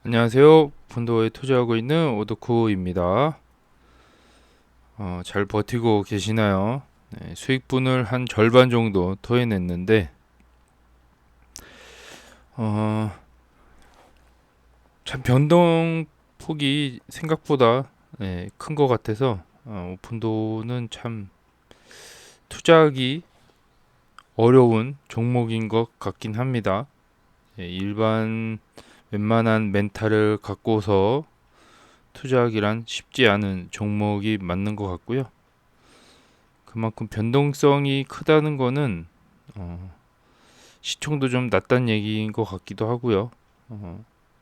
안녕하세요. 펀도에 투자하고 있는 오덕후입니다. 잘 버티고 계시나요? 네, 수익분을 한 절반 정도 토해냈는데 어, 참 변동폭이 생각보다 큰 것 같아서 오픈도는 참 투자하기 어려운 종목인 것 같긴 합니다. 일반 웬만한 멘탈을 갖고서 투자하기란 쉽지 않은 종목이 맞는 것 같고요. 그만큼 변동성이 크다는 거는 시총도 좀 낮다는 얘기인 것 같기도 하고요.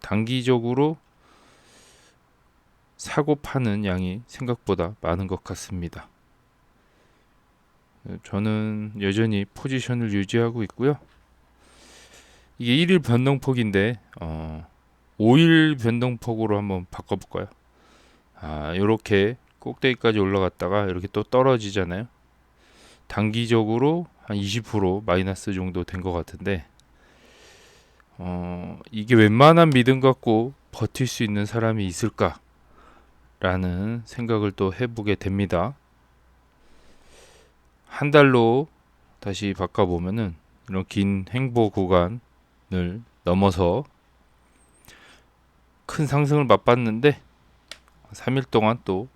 단기적으로 사고 파는 양이 생각보다 많은 것 같습니다. 저는 여전히 포지션을 유지하고 있고요. 이게 1일 변동폭인데 5일 변동폭으로 한번 바꿔볼까요? 이렇게 꼭대기까지 올라갔다가 이렇게 또 떨어지잖아요. 단기적으로 한 20% 마이너스 정도 된 것 같은데 이게 웬만한 믿음 갖고 버틸 수 있는 사람이 있을까라는 생각을 또 해보게 됩니다. 한 달로 다시 바꿔보면은 이런 긴 횡보 구간을 넘어서 큰 상승을 맛봤는데 3일 동안 또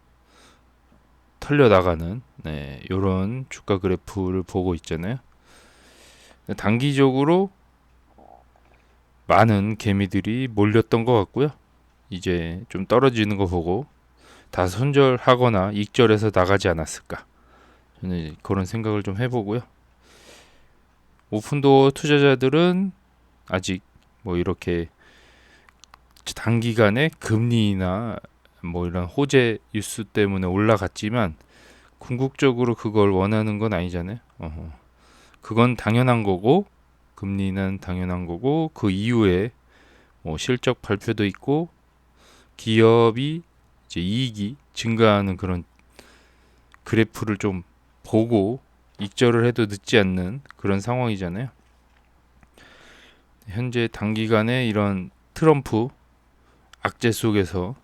털려나가는 이런 주가 그래프를 보고 있잖아요. 단기적으로 많은 개미들이 몰렸던 것 같고요. 이제 좀 떨어지는 거 보고 다 손절하거나 익절해서 나가지 않았을까. 저는 그런 생각을 좀 해보고요. 오픈도어 투자자들은 아직 뭐 이렇게 단기간에 금리나 뭐 이런 호재 뉴스 때문에 올라갔지만 궁극적으로 그걸 원하는 건 아니잖아요. 그건 당연한 거고 금리는 당연한 거고 그 이후에 뭐 실적 발표도 있고 기업이 이제 이익이 증가하는 그런 그래프를 좀 보고 익절을 해도 늦지 않는 그런 상황이잖아요. 현재 단기간에 이런 트럼프 악재 속에서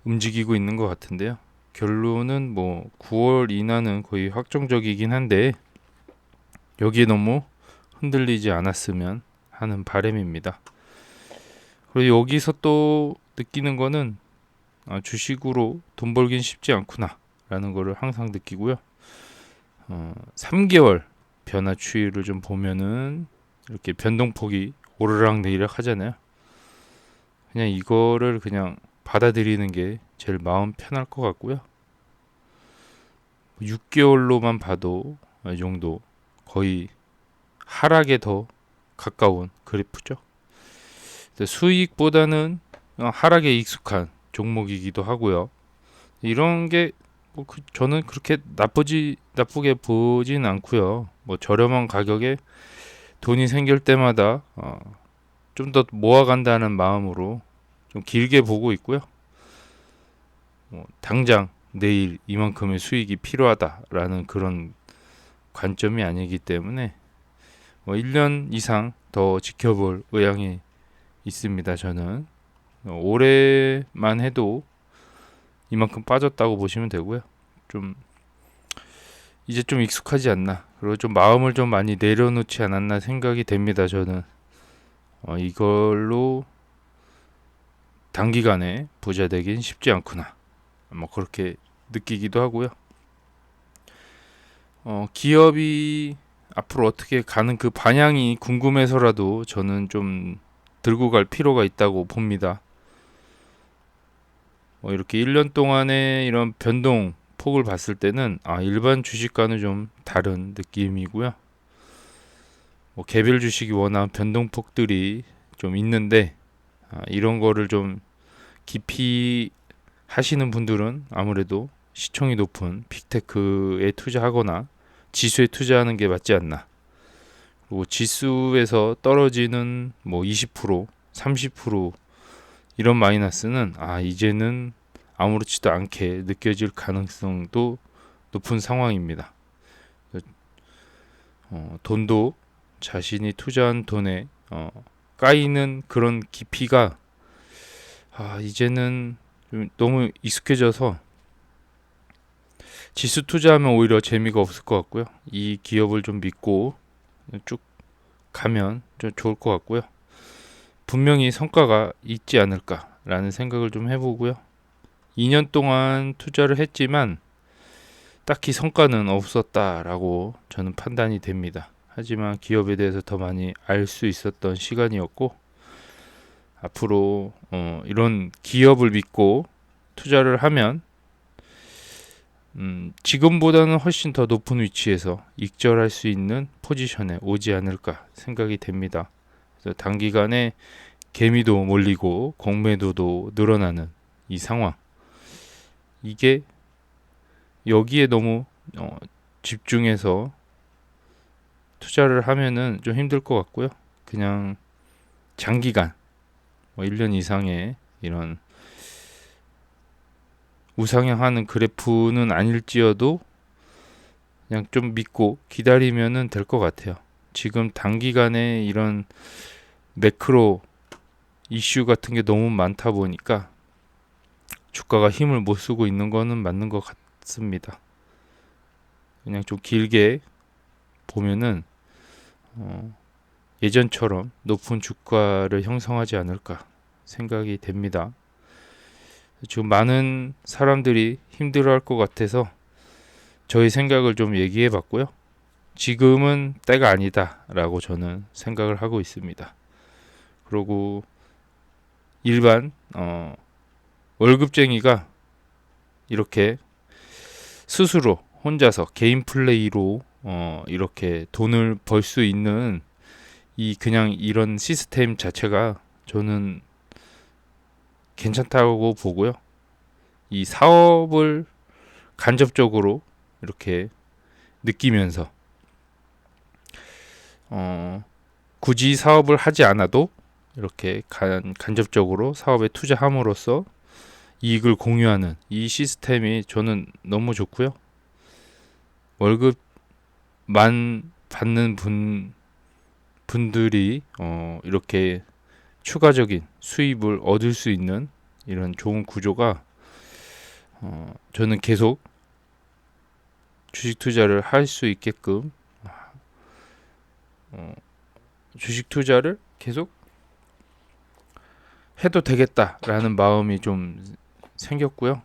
움직이고 있는 것 같은데요. 결론은 뭐 9월 인하는 거의 확정적이긴 한데 여기에 너무 흔들리지 않았으면 하는 바람입니다. 그리고 여기서 또 느끼는 거는 주식으로 돈 벌긴 쉽지 않구나 라는 거를 항상 느끼고요. 3개월 변화 추이를 좀 보면은 이렇게 변동폭이 오르락 내리락 하잖아요. 그냥 이거를 그냥 받아들이는 게 제일 마음 편할 것 같고요. 6개월로만 봐도 이 정도 거의 하락에 더 가까운 그래프죠. 수익보다는 하락에 익숙한 종목이기도 하고요. 이런 게뭐 저는 그렇게 나쁘게 보진 않고요. 뭐 저렴한 가격에 돈이 생길 때마다 좀 더 모아간다는 마음으로 좀 길게 보고 있고요. 당장 내일 이만큼의 수익이 필요하다라는 그런 관점이 아니기 때문에 뭐 1년 이상 더 지켜볼 의향이 있습니다. 저는 올해만 해도 이만큼 빠졌다고 보시면 되고요. 좀 이제 좀 익숙하지 않나. 그리고 좀 마음을 좀 많이 내려놓지 않았나 생각이 됩니다. 저는 이걸로 단기간에 부자 되긴 쉽지 않구나. 뭐 그렇게 느끼기도 하고요. 기업이 앞으로 어떻게 가는 그 방향이 궁금해서라도 저는 좀 들고 갈 필요가 있다고 봅니다. 이렇게 1년 동안의 이런 변동 폭을 봤을 때는 일반 주식과는 좀 다른 느낌이고요. 개별 주식이 워낙 변동폭들이 좀 있는데 이런 거를 좀 깊이 하시는 분들은 아무래도 시총이 높은 빅테크에 투자하거나 지수에 투자하는 게 맞지 않나. 그리고 지수에서 떨어지는 뭐 20%, 30% 이런 마이너스는 이제는 아무렇지도 않게 느껴질 가능성도 높은 상황입니다. 돈도 자신이 투자한 돈에 까이는 그런 깊이가 이제는 좀 너무 익숙해져서 지수 투자하면 오히려 재미가 없을 것 같고요. 이 기업을 좀 믿고 쭉 가면 좀 좋을 것 같고요. 분명히 성과가 있지 않을까라는 생각을 좀 해보고요. 2년 동안 투자를 했지만 딱히 성과는 없었다라고 저는 판단이 됩니다. 하지만 기업에 대해서 더 많이 알 수 있었던 시간이었고, 앞으로 이런 기업을 믿고 투자를 하면 지금보다는 훨씬 더 높은 위치에서 익절할 수 있는 포지션에 오지 않을까 생각이 됩니다. 그래서 단기간에 개미도 몰리고 공매도도 늘어나는 이 상황, 이게 여기에 너무 집중해서 투자를 하면은 좀 힘들 것 같고요. 그냥 장기간 1년 이상의 이런 우상향하는 그래프는 아닐지어도 그냥 좀 믿고 기다리면은 될 것 같아요. 지금 단기간에 이런 매크로 이슈 같은 게 너무 많다 보니까 주가가 힘을 못 쓰고 있는 거는 맞는 것 같습니다. 그냥 좀 길게 보면은 예전처럼 높은 주가를 형성하지 않을까 생각이 됩니다. 지금 많은 사람들이 힘들어할 것 같아서 저희 생각을 좀 얘기해 봤고요. 지금은 때가 아니다라고 저는 생각을 하고 있습니다. 그리고 일반 월급쟁이가 이렇게 스스로 혼자서 개인 플레이로 이렇게 돈을 벌 수 있는 그냥 이런 시스템 자체가 저는 괜찮다고 보고요. 이 사업을 간접적으로 이렇게 느끼면서 굳이 사업을 하지 않아도 이렇게 간접적으로 사업에 투자함으로써 이익을 공유하는 이 시스템이 저는 너무 좋고요. 월급만 받는 분들이 이렇게 추가적인 수입을 얻을 수 있는 이런 좋은 구조가 저는 계속 주식 투자를 할 수 있게끔 주식 투자를 계속 해도 되겠다라는 마음이 좀 생겼고요.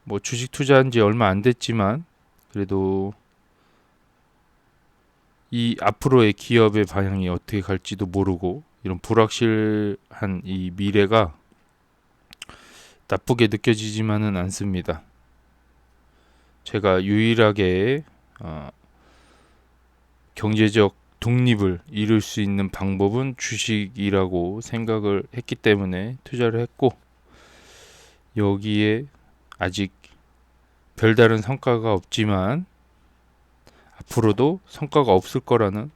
뭐 주식 투자한 지 얼마 안 됐지만 그래도 이 앞으로의 기업의 방향이 어떻게 갈지도 모르고 이런 불확실한 이 미래가 나쁘게 느껴지지만은 않습니다. 제가 유일하게 경제적 독립을 이룰 수 있는 방법은 주식이라고 생각을 했기 때문에 투자를 했고, 여기에 아직 별다른 성과가 없지만 앞으로도 성과가 없을 거라는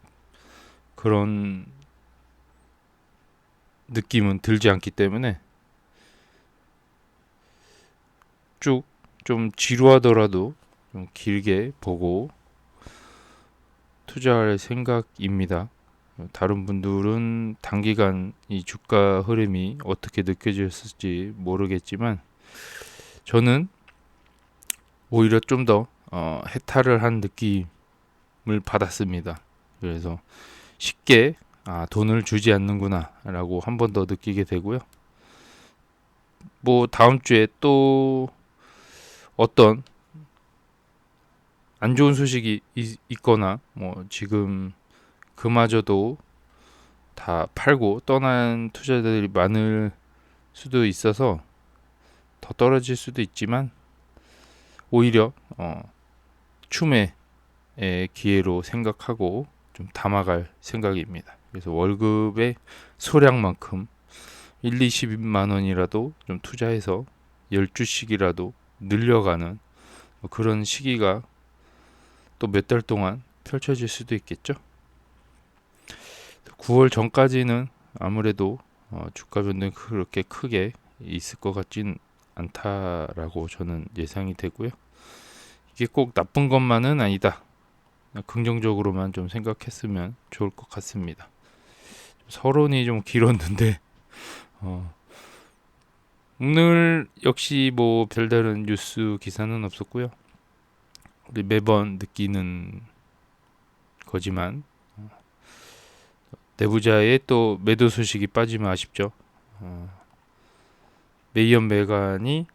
그런 느낌은 들지 않기 때문에 쭉 좀 지루하더라도 좀 길게 보고 투자할 생각입니다. 다른 분들은 단기간 이 주가 흐름이 어떻게 느껴졌을지 모르겠지만 저는 오히려 좀 더 해탈을 한 느낌을 받았습니다. 그래서 쉽게 돈을 주지 않는구나 라고 한 번 더 느끼게 되고요. 뭐 다음 주에 또 어떤 안 좋은 소식이 있거나 뭐 지금 그마저도 다 팔고 떠난 투자자들이 많을 수도 있어서 더 떨어질 수도 있지만 오히려 추매의 기회로 생각하고 좀 담아갈 생각입니다. 그래서 월급의 소량만큼 1, 20만 원이라도 좀 투자해서 10주씩이라도 늘려가는 그런 시기가 또 몇 달 동안 펼쳐질 수도 있겠죠. 9월 전까지는 아무래도 주가 변동이 그렇게 크게 있을 것 같진 않다라고 저는 예상이 되고요. 이게 꼭 나쁜 것만은 아니다. 긍정적으로만 좀 생각했으면 좋을 것 같습니다. 서론이 좀 길었는데 오늘 역시 뭐 별다른 뉴스 기사는 없었고요. 우리 매번 느끼는 거지만 내부자의 또 매도 소식이 빠지면 아쉽죠. 메이언 메간이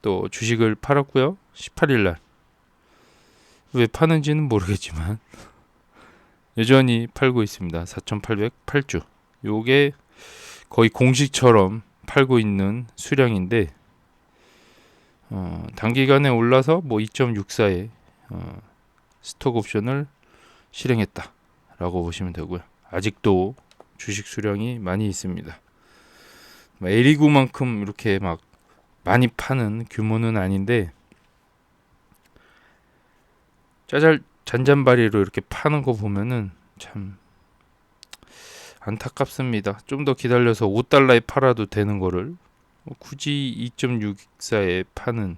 또 주식을 팔았고요. 18일 날. 왜 파는지는 모르겠지만 여전히 팔고 있습니다. 4,808주. 요게 거의 공식처럼 팔고 있는 수량인데 단기간에 올라서 뭐 2.64에 스톡 옵션을 실행했다라고 보시면 되고요. 아직도 주식 수량이 많이 있습니다. 에리고만큼 이렇게 막 많이 파는 규모는 아닌데 잔잔바리로 이렇게 파는 거 보면은 참 안타깝습니다. 좀 더 기다려서 5달러에 팔아도 되는 거를 굳이 2.64에 파는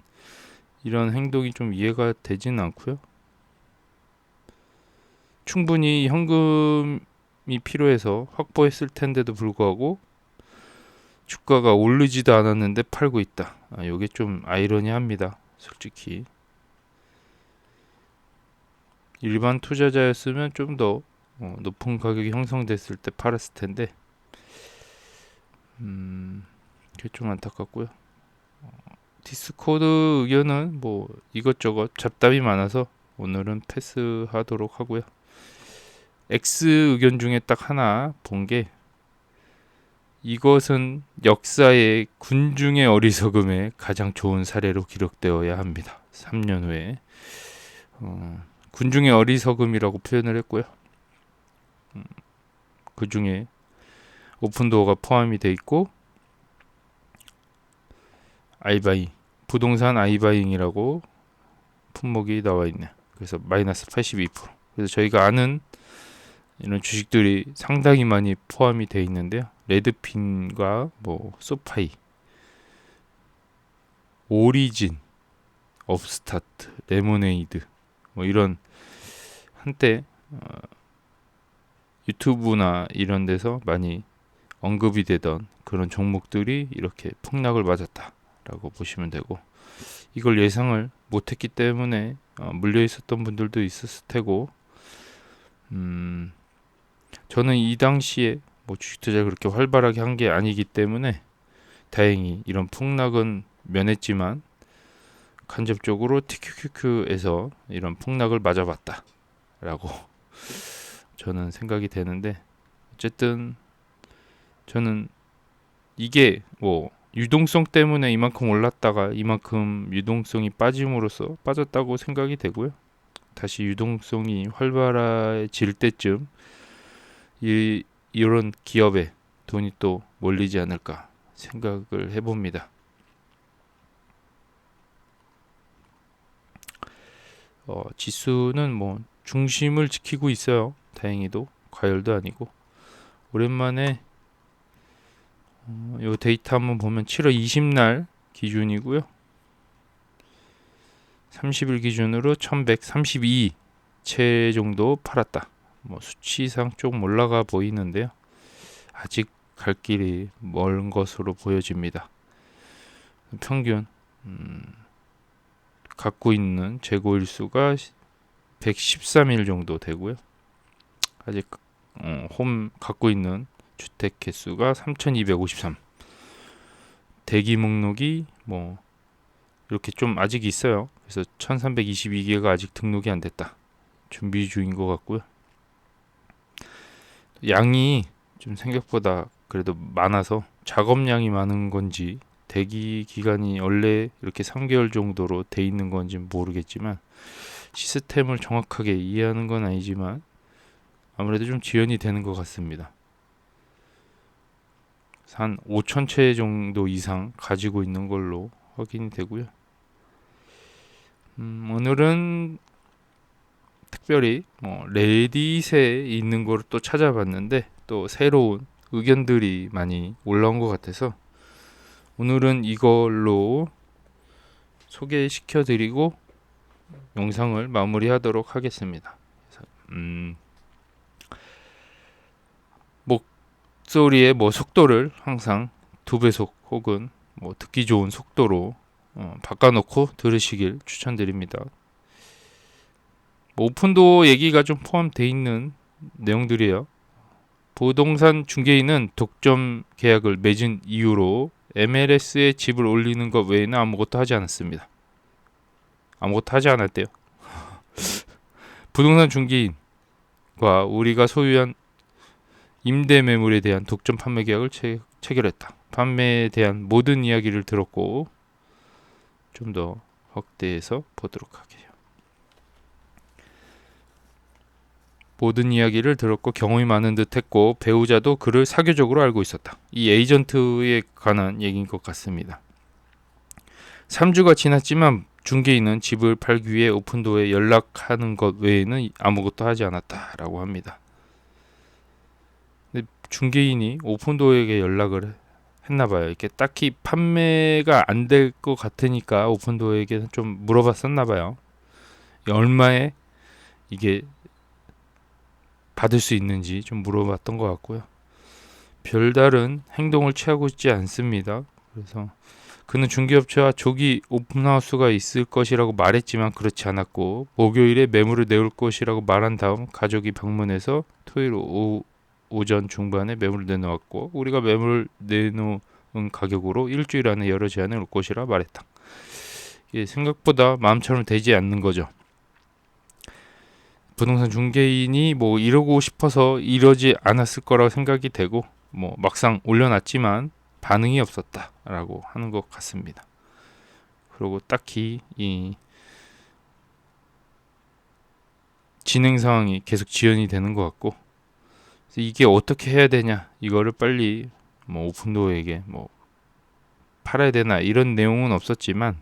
이런 행동이 좀 이해가 되지는 않고요. 충분히 현금이 필요해서 확보했을 텐데도 불구하고 주가가 오르지도 않았는데 팔고 있다. 이게 좀 아이러니합니다. 솔직히 일반 투자자였으면 좀 더 높은 가격이 형성됐을 때 팔았을 텐데 그게 좀 안타깝고요. 디스코드 의견은 뭐 이것저것 잡담이 많아서 오늘은 패스하도록 하고요. X 의견 중에 딱 하나 본 게 이것은 역사의 군중의 어리석음에 가장 좋은 사례로 기록되어야 합니다. 3년 후에 군중의 어리석음이라고 표현을 했고요. 그 중에 오픈도어가 포함이 돼 있고 아이바잉, 부동산 아이바잉이라고 품목이 나와 있네. 그래서 마이너스 82%. 그래서 저희가 아는 이런 주식들이 상당히 많이 포함이 돼 있는데요. 레드핀과 뭐 소파이, 오리진, 업스타트, 레모네이드 뭐 이런 한때 유튜브나 이런 데서 많이 언급이 되던 그런 종목들이 이렇게 폭락을 맞았다라고 보시면 되고 이걸 예상을 못했기 때문에 물려 있었던 분들도 있었을 테고 저는 이 당시에 뭐 주식 투자를 그렇게 활발하게 한 게 아니기 때문에 다행히 이런 폭락은 면했지만 간접적으로 TQQQ에서 이런 폭락을 맞아봤다라고 저는 생각이 되는데 어쨌든 저는 이게 뭐 유동성 때문에 이만큼 올랐다가 이만큼 유동성이 빠짐으로써 빠졌다고 생각이 되고요. 다시 유동성이 활발해질 때쯤 이런 기업에 돈이 또 몰리지 않을까 생각을 해봅니다. 지수는 뭐 중심을 지키고 있어요. 다행히도 과열도 아니고 오랜만에 요 데이터 한번 보면 7월 20날 기준이고요. 30일 기준으로 1132채 정도 팔았다. 뭐 수치상 조금 올라가 보이는데요. 아직 갈 길이 먼 것으로 보여집니다. 평균 갖고 있는 재고일 수가 113일 정도 되고요. 아직 홈 갖고 있는 주택 개수가 3253. 대기 목록이 뭐 이렇게 좀 아직 있어요. 그래서 1322개가 아직 등록이 안 됐다. 준비 중인 것 같고요. 양이 좀 생각보다 그래도 많아서 작업량이 많은 건지 대기 기간이 원래 이렇게 3개월 정도로 돼 있는 건지 모르겠지만 시스템을 정확하게 이해하는 건 아니지만 아무래도 좀 지연이 되는 것 같습니다. 한 5,000채 정도 이상 가지고 있는 걸로 확인이 되고요. 오늘은 특별히 레딧에 있는 걸 또 찾아봤는데 또 새로운 의견들이 많이 올라온 것 같아서 오늘은 이걸로 소개시켜드리고 영상을 마무리하도록 하겠습니다. 목소리의 속도를 항상 2배속 혹은 뭐 듣기 좋은 속도로 바꿔놓고 들으시길 추천드립니다. 뭐 오픈도어 얘기가 좀 포함되어 있는 내용들이에요. 부동산 중개인은 독점 계약을 맺은 이후로 MLS에 집을 올리는 것 외에는 아무것도 하지 않았습니다. 아무것도 하지 않았대요. 부동산 중개인과 우리가 소유한 임대 매물에 대한 독점 판매 계약을 체결했다. 판매에 대한 모든 이야기를 들었고 좀 더 확대해서 보도록 할게요. 모든 이야기를 들었고 경험이 많은 듯 했고 배우자도 그를 사교적으로 알고 있었다. 이 에이전트에 관한 얘기인 것 같습니다. 3주가 지났지만 중개인은 집을 팔기 위해 오픈도어에 연락하는 것 외에는 아무것도 하지 않았다라고 합니다. 근데 중개인이 오픈도어에게 연락을 했나봐요. 이렇게 딱히 판매가 안 될 것 같으니까 오픈도어에게 좀 물어봤었나봐요. 얼마에 이게 받을 수 있는지 좀 물어봤던 것 같고요. 별다른 행동을 취하고 있지 않습니다. 그래서 그는 중개업체와 조기 오픈하우스가 있을 것이라고 말했지만 그렇지 않았고 목요일에 매물을 내올 것이라고 말한 다음 가족이 방문해서 토요일 오전 중반에 매물을 내놓았고 우리가 매물을 내놓은 가격으로 일주일 안에 여러 제안을 올 것이라 말했다. 이게 생각보다 마음처럼 되지 않는 거죠. 부동산 중개인이 뭐 이러고 싶어서 이러지 않았을 거라고 생각이 되고 뭐 막상 올려놨지만 반응이 없었다라고 하는 것 같습니다. 그리고 딱히 이 진행 상황이 계속 지연이 되는 것 같고 이게 어떻게 해야 되냐 이거를 빨리 뭐 오픈도어에게 뭐 팔아야 되나 이런 내용은 없었지만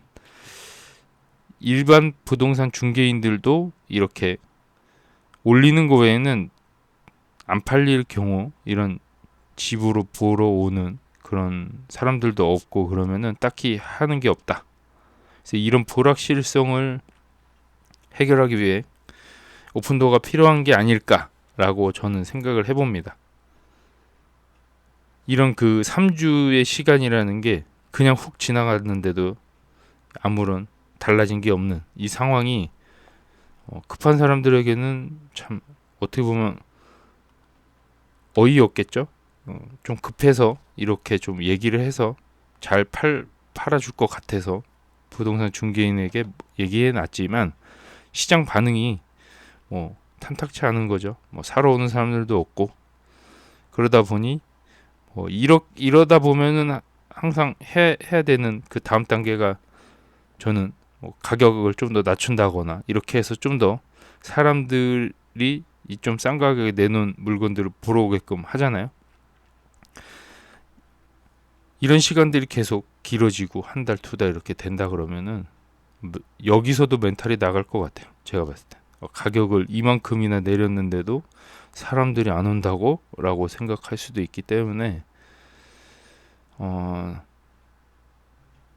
일반 부동산 중개인들도 이렇게 올리는 거 외에는 안 팔릴 경우 이런 집으로 보러 오는 그런 사람들도 없고 그러면은 딱히 하는 게 없다. 그래서 이런 불확실성을 해결하기 위해 오픈도어가 필요한 게 아닐까라고 저는 생각을 해봅니다. 이런 그 3주의 시간이라는 게 그냥 훅 지나갔는데도 아무런 달라진 게 없는 이 상황이 급한 사람들에게는 참 어떻게 보면 어이없겠죠. 좀 급해서 이렇게 좀 얘기를 해서 잘 팔아줄 것 같아서 부동산 중개인에게 얘기해 놨지만 시장 반응이 뭐 탐탁치 않은 거죠. 뭐 사러 오는 사람들도 없고 그러다 보니 이러다 보면은 항상 해야 되는 그 다음 단계가 저는 뭐 가격을 좀 더 낮춘다거나 이렇게 해서 좀 더 사람들이 이 좀 싼 가격에 내놓은 물건들을 보러 오게끔 하잖아요. 이런 시간들이 계속 길어지고 한 달, 두 달 이렇게 된다 그러면은 여기서도 멘탈이 나갈 것 같아요. 제가 봤을 때. 가격을 이만큼이나 내렸는데도 사람들이 안 온다고? 라고 생각할 수도 있기 때문에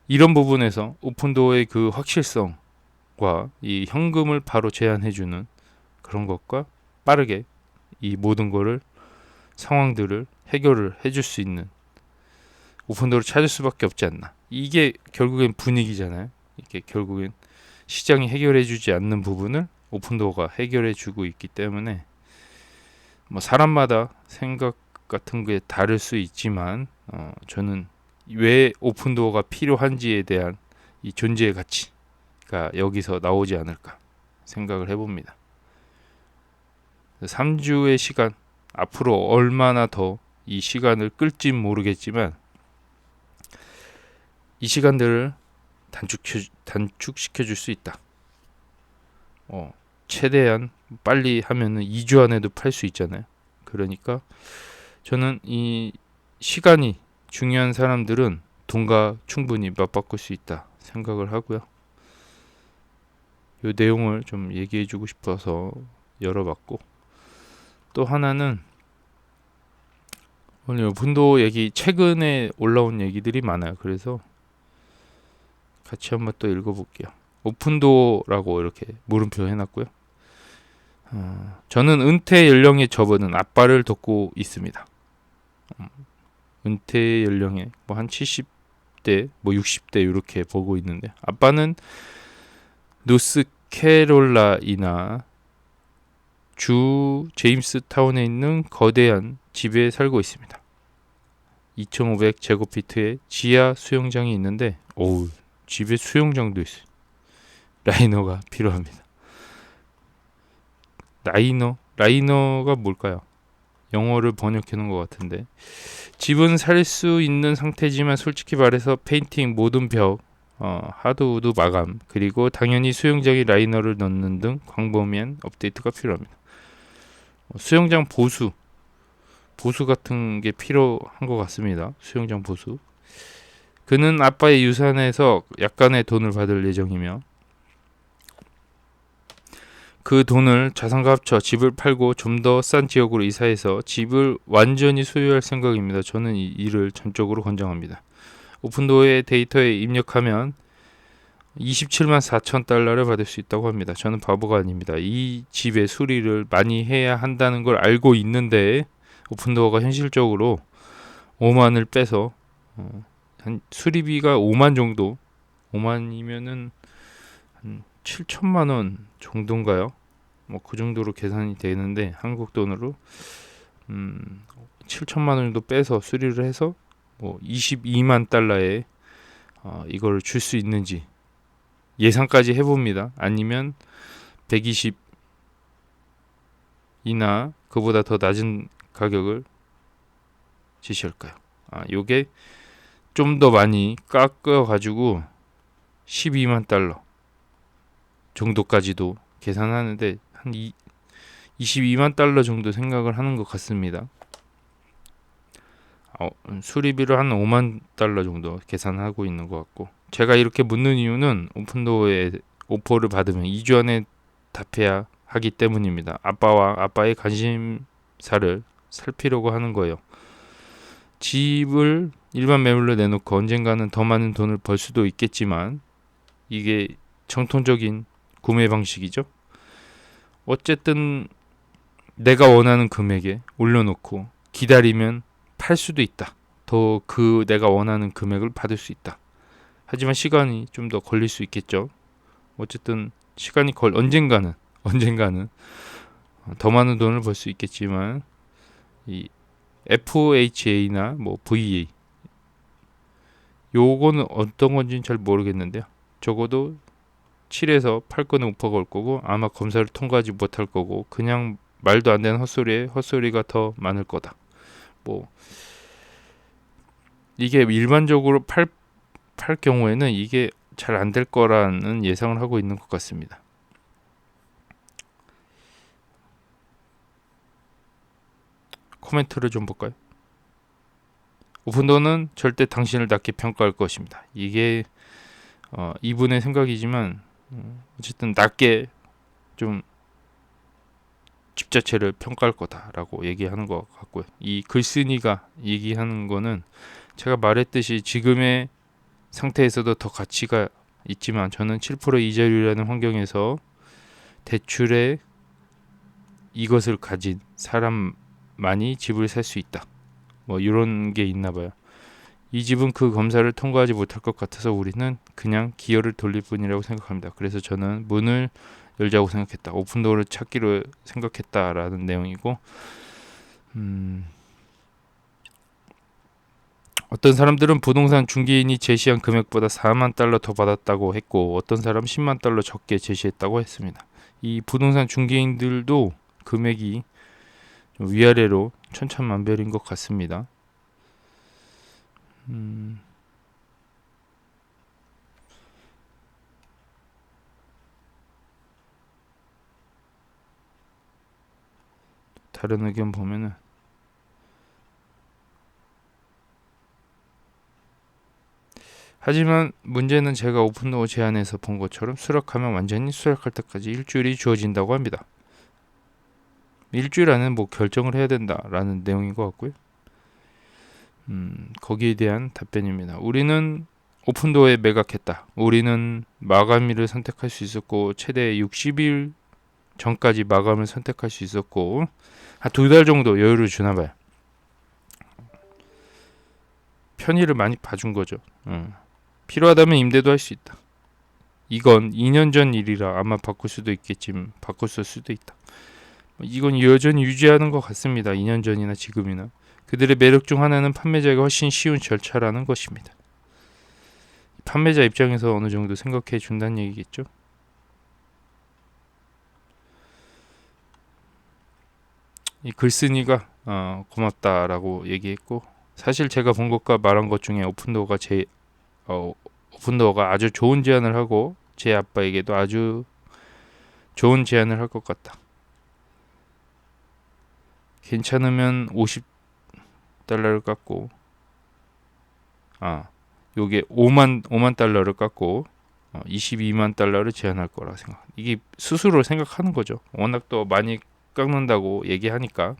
이런 부분에서 오픈도어의 그 확실성과 이 현금을 바로 제한해주는 그런 것과 빠르게 이 모든 거를 상황들을 해결을 해줄 수 있는 오픈도어를 찾을 수밖에 없지 않나. 이게 결국엔 분위기잖아요. 이게 결국엔 시장이 해결해주지 않는 부분을 오픈도어가 해결해주고 있기 때문에 뭐 사람마다 생각 같은 게 다를 수 있지만 저는 왜 오픈도어가 필요한지에 대한 이 존재의 가치가 여기서 나오지 않을까 생각을 해봅니다. 3주의 시간 앞으로 얼마나 더 이 시간을 끌진 모르겠지만 이 시간들을 단축시켜 줄 수 있다. 최대한 빨리 하면은 2주 안에도 팔 수 있잖아요. 그러니까 저는 이 시간이 중요한 사람들은 돈과 충분히 맞바꿀 수 있다 생각을 하고요. 이 내용을 좀 얘기해 주고 싶어서 열어봤고 또 하나는 오늘 오픈도어 얘기 최근에 올라온 얘기들이 많아요. 그래서 같이 한번 또 읽어볼게요. 오픈도어라고 이렇게 물음표 해놨고요. 저는 은퇴 연령에 접어든 아빠를 돕고 있습니다. 은퇴 연령에 뭐 한 70대, 뭐 60대 이렇게 보고 있는데, 아빠는 노스캐롤라이나 주 제임스 타운에 있는 거대한 집에 살고 있습니다. 2500제곱피트의 지하 수영장이 있는데, 오우, 집에 수영장도 있어요. 라이너가 필요합니다. 라이너가 뭘까요? 영어를 번역해 놓은 것 같은데, 집은 살 수 있는 상태지만 솔직히 말해서 페인팅, 모든 벽, 하드우드 마감, 그리고 당연히 수영장에 라이너를 넣는 등 광범위한 업데이트가 필요합니다. 수영장 보수 같은 게 필요한 것 같습니다. 수영장 보수. 그는 아빠의 유산에서 약간의 돈을 받을 예정이며, 그 돈을 자산과 합쳐 집을 팔고 좀 더 싼 지역으로 이사해서 집을 완전히 소유할 생각입니다. 저는 이 일을 전적으로 권장합니다. 오픈도어의 데이터에 입력하면 27만 4천 달러를 받을 수 있다고 합니다. 저는 바보가 아닙니다. 이 집의 수리를 많이 해야 한다는 걸 알고 있는데, 오픈도어가 현실적으로 5만을 빼서 한 수리비가 5만 정도, 5만이면은 한 7천만 원 정도인가요? 뭐 그 정도로 계산이 되는데, 한국 돈으로 7천만 원 정도 빼서 수리를 해서 뭐 22만 달러에 이걸 줄 수 있는지 예상까지 해봅니다. 아니면 120이나 그보다 더 낮은 가격을 제시할까요? 요게 좀 더 많이 깎아가지고 12만 달러 정도까지도 계산하는데, 한 22만 달러 정도 생각을 하는 것 같습니다. 수리비를 한 5만 달러 정도 계산하고 있는 것 같고, 제가 이렇게 묻는 이유는 오픈도어에 오퍼를 받으면 2주 안에 답해야 하기 때문입니다. 아빠와 아빠의 관심사를 살피려고 하는 거예요. 집을 일반 매물로 내놓고 언젠가는 더 많은 돈을 벌 수도 있겠지만, 이게 정통적인 구매 방식이죠. 어쨌든 내가 원하는 금액에 올려놓고 기다리면 팔 수도 있다. 더 그 내가 원하는 금액을 받을 수 있다. 하지만 시간이 좀 더 걸릴 수 있겠죠. 어쨌든 시간이 언젠가는 더 많은 돈을 벌 수 있겠지만, 이 FHA나 뭐 VA, 요거는 어떤 건지는 잘 모르겠는데요. 적어도 7에서 8건의 오퍼가 올 거고, 아마 검사를 통과하지 못할 거고, 그냥 말도 안 되는 헛소리가 더 많을 거다. 뭐 이게 일반적으로 팔 경우에는 이게 잘 안 될 거라는 예상을 하고 있는 것 같습니다. 코멘트를 좀 볼까요? 오픈도어는 절대 당신을 낮게 평가할 것입니다. 이게 이분의 생각이지만, 어쨌든 낮게 좀 집 자체를 평가할 거다라고 얘기하는 것 같고요. 이 글쓴이가 얘기하는 거는 제가 말했듯이 지금의 상태에서도 더 가치가 있지만, 저는 7% 이자율이라는 환경에서 대출에 이것을 가진 사람만이 집을 살 수 있다. 뭐 이런 게 있나 봐요. 이 집은 그 검사를 통과하지 못할 것 같아서 우리는 그냥 기어를 돌릴 뿐이라고 생각합니다. 그래서 저는 문을 열자고 생각했다. 오픈도어를 찾기로 생각했다라는 내용이고, 어떤 사람들은 부동산 중개인이 제시한 금액보다 4만 달러 더 받았다고 했고, 어떤 사람 10만 달러 적게 제시했다고 했습니다. 이 부동산 중개인들도 금액이 좀 위아래로 천차만별인 것 같습니다. 다른 의견 보면은, 하지만 문제는 제가 오픈도어 제안에서 본 것처럼 수락하면 완전히 수락할 때까지 일주일이 주어진다고 합니다. 일주일 안에 뭐 결정을 해야 된다라는 내용인 것 같고요. 거기에 대한 답변입니다. 우리는 오픈도어에 매각했다. 우리는 마감일을 선택할 수 있었고, 최대 60일 전까지 마감을 선택할 수 있었고, 한 2달 정도 여유를 주나 봐요. 편의를 많이 봐준 거죠. 필요하다면 임대도 할 수 있다. 이건 2년 전 일이라 아마 바꿀 수도 있겠지만 바꿨을 수도 있다. 이건 여전히 유지하는 것 같습니다. 2년 전이나 지금이나. 그들의 매력 중 하나는 판매자에게 훨씬 쉬운 절차라는 것입니다. 판매자 입장에서 어느 정도 생각해 준다는 얘기겠죠. 이 글쓴이가 고맙다라고 얘기했고, 사실 제가 본 것과 말한 것 중에 오픈도어가 아주 좋은 제안을 하고 제 아빠에게도 아주 좋은 제안을 할 것 같다. 괜찮으면 50달러를 깎고, 요게 5만 달러를 깎고 22만 달러를 제한할 거라 생각. 이게 스스로 생각하는 거죠. 워낙 또 많이 깎는다고 얘기하니까.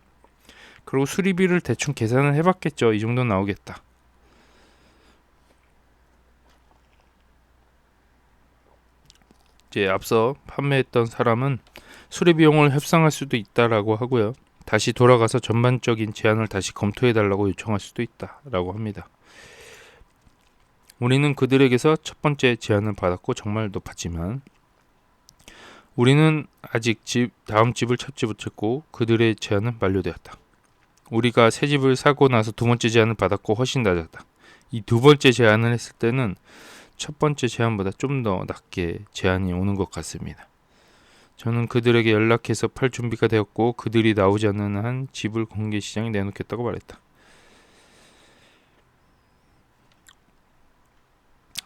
그리고 수리비를 대충 계산을 해봤겠죠. 이 정도 나오겠다. 이제 앞서 판매했던 사람은 수리 비용을 협상할 수도 있다라고 하고요. 다시 돌아가서 전반적인 제안을 다시 검토해달라고 요청할 수도 있다라고 합니다. 우리는 그들에게서 첫 번째 제안을 받았고 정말 높았지만 우리는 아직 다음 집을 찾지 못했고 그들의 제안은 만료되었다. 우리가 새 집을 사고 나서 두 번째 제안을 받았고 훨씬 낮았다. 이 두 번째 제안을 했을 때는 첫 번째 제안보다 좀 더 낮게 제안이 오는 것 같습니다. 저는 그들에게 연락해서 팔 준비가 되었고 그들이 나오지 않는 한 집을 공개 시장에 내놓겠다고 말했다.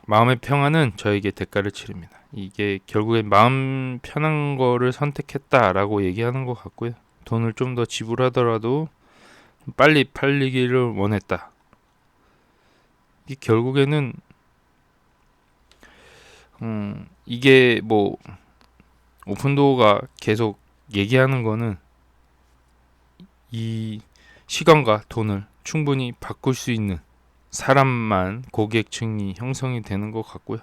마음의 평안은 저에게 대가를 치릅니다. 이게 결국엔 마음 편한 거를 선택했다라고 얘기하는 것 같고요. 돈을 좀 더 지불하더라도 빨리 팔리기를 원했다. 이게 결국에는 이게 뭐 오픈도어가 계속 얘기하는 거는 이 시간과 돈을 충분히 바꿀 수 있는 사람만 고객층이 형성이 되는 것 같고요.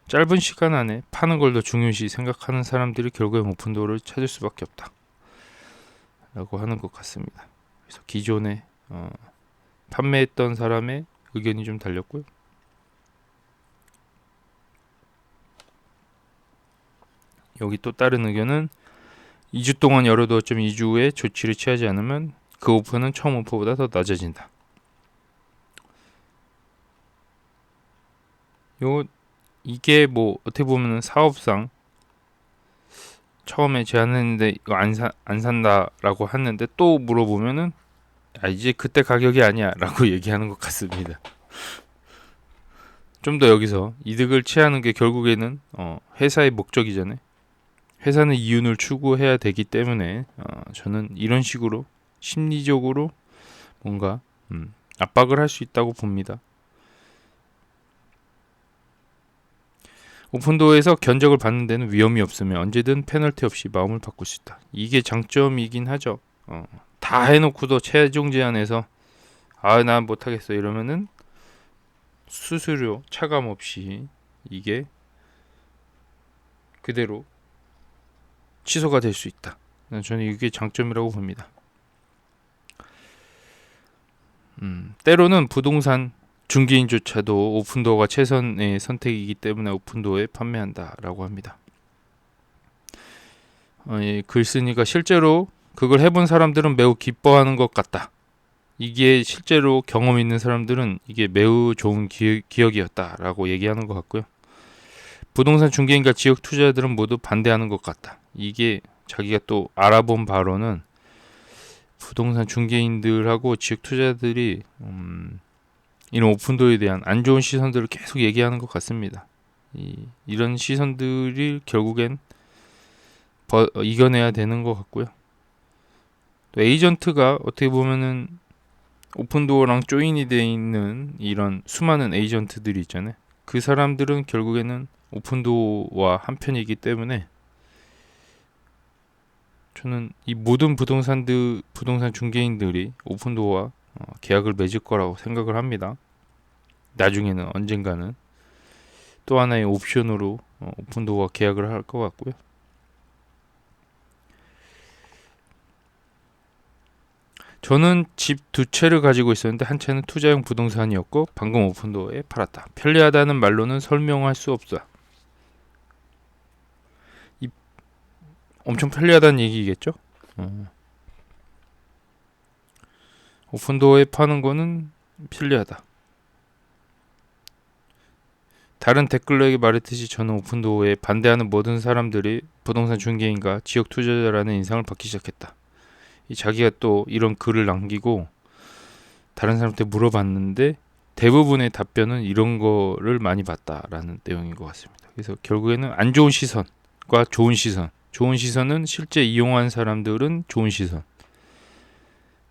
짧은 시간 안에 파는 걸 더 중요시 생각하는 사람들이 결국엔 오픈도어를 찾을 수밖에 없다 라고 하는 것 같습니다. 그래서 기존에 판매했던 사람의 의견이 좀 달렸고요. 여기 또 다른 의견은 2주 동안 열어두었지만 2주 후에 조치를 취하지 않으면 그 오퍼는 처음 오퍼보다 더 낮아진다. 이게 뭐 어떻게 보면 사업상 처음에 제안했는데 이거 안 산다라고 했는데 또 물어보면은 이제 그때 가격이 아니야라고 얘기하는 것 같습니다. 좀 더 여기서 이득을 취하는 게 결국에는 회사의 목적이잖아요. 회사는 이윤을 추구해야 되기 때문에 저는 이런 식으로 심리적으로 뭔가 압박을 할 수 있다고 봅니다. 오픈도어에서 견적을 받는 데는 위험이 없으면 언제든 페널티 없이 마음을 바꿀 수 있다. 이게 장점이긴 하죠. 다 해놓고도 최종 제안에서 난 못하겠어 이러면은 수수료 차감 없이 이게 그대로 취소가 될 수 있다. 저는 이게 장점이라고 봅니다. 때로는 부동산 중개인조차도 오픈도어가 최선의 선택이기 때문에 오픈도어에 판매한다라고 합니다. 글쓴이가 실제로 그걸 해본 사람들은 매우 기뻐하는 것 같다. 이게 실제로 경험 있는 사람들은 이게 매우 좋은 기억이었다라고 얘기하는 것 같고요. 부동산 중개인과 지역 투자자들은 모두 반대하는 것 같다. 이게 자기가 또 알아본 바로는 부동산 중개인들하고 지역 투자자들이 이런 오픈도어에 대한 안 좋은 시선들을 계속 얘기하는 것 같습니다. 이런 시선들이 결국엔 이겨내야 되는 것 같고요. 또 에이전트가 어떻게 보면은 오픈도어랑 조인이 되어 있는 이런 수많은 에이전트들이 있잖아요. 그 사람들은 결국에는 오픈도어와 한편이기 때문에 저는 이 모든 부동산 중개인들이 오픈도어와 계약을 맺을 거라고 생각을 합니다. 나중에는 언젠가는 또 하나의 옵션으로 오픈도어와 계약을 할 것 같고요. 저는 집 두 채를 가지고 있었는데 한 채는 투자용 부동산이었고 방금 오픈도어에 팔았다. 편리하다는 말로는 설명할 수 없어. 이 엄청 편리하다는 얘기겠죠? 오픈도어에 파는 거는 편리하다. 다른 댓글러에게 말했듯이 저는 오픈도어에 반대하는 모든 사람들이 부동산 중개인과 지역 투자자라는 인상을 받기 시작했다. 자기가 또 이런 글을 남기고 다른 사람한테 물어봤는데 대부분의 답변은 이런 거를 많이 봤다라는 내용인 것 같습니다. 그래서 결국에는 안 좋은 시선과 좋은 시선. 좋은 시선은 실제 이용한 사람들은 좋은 시선.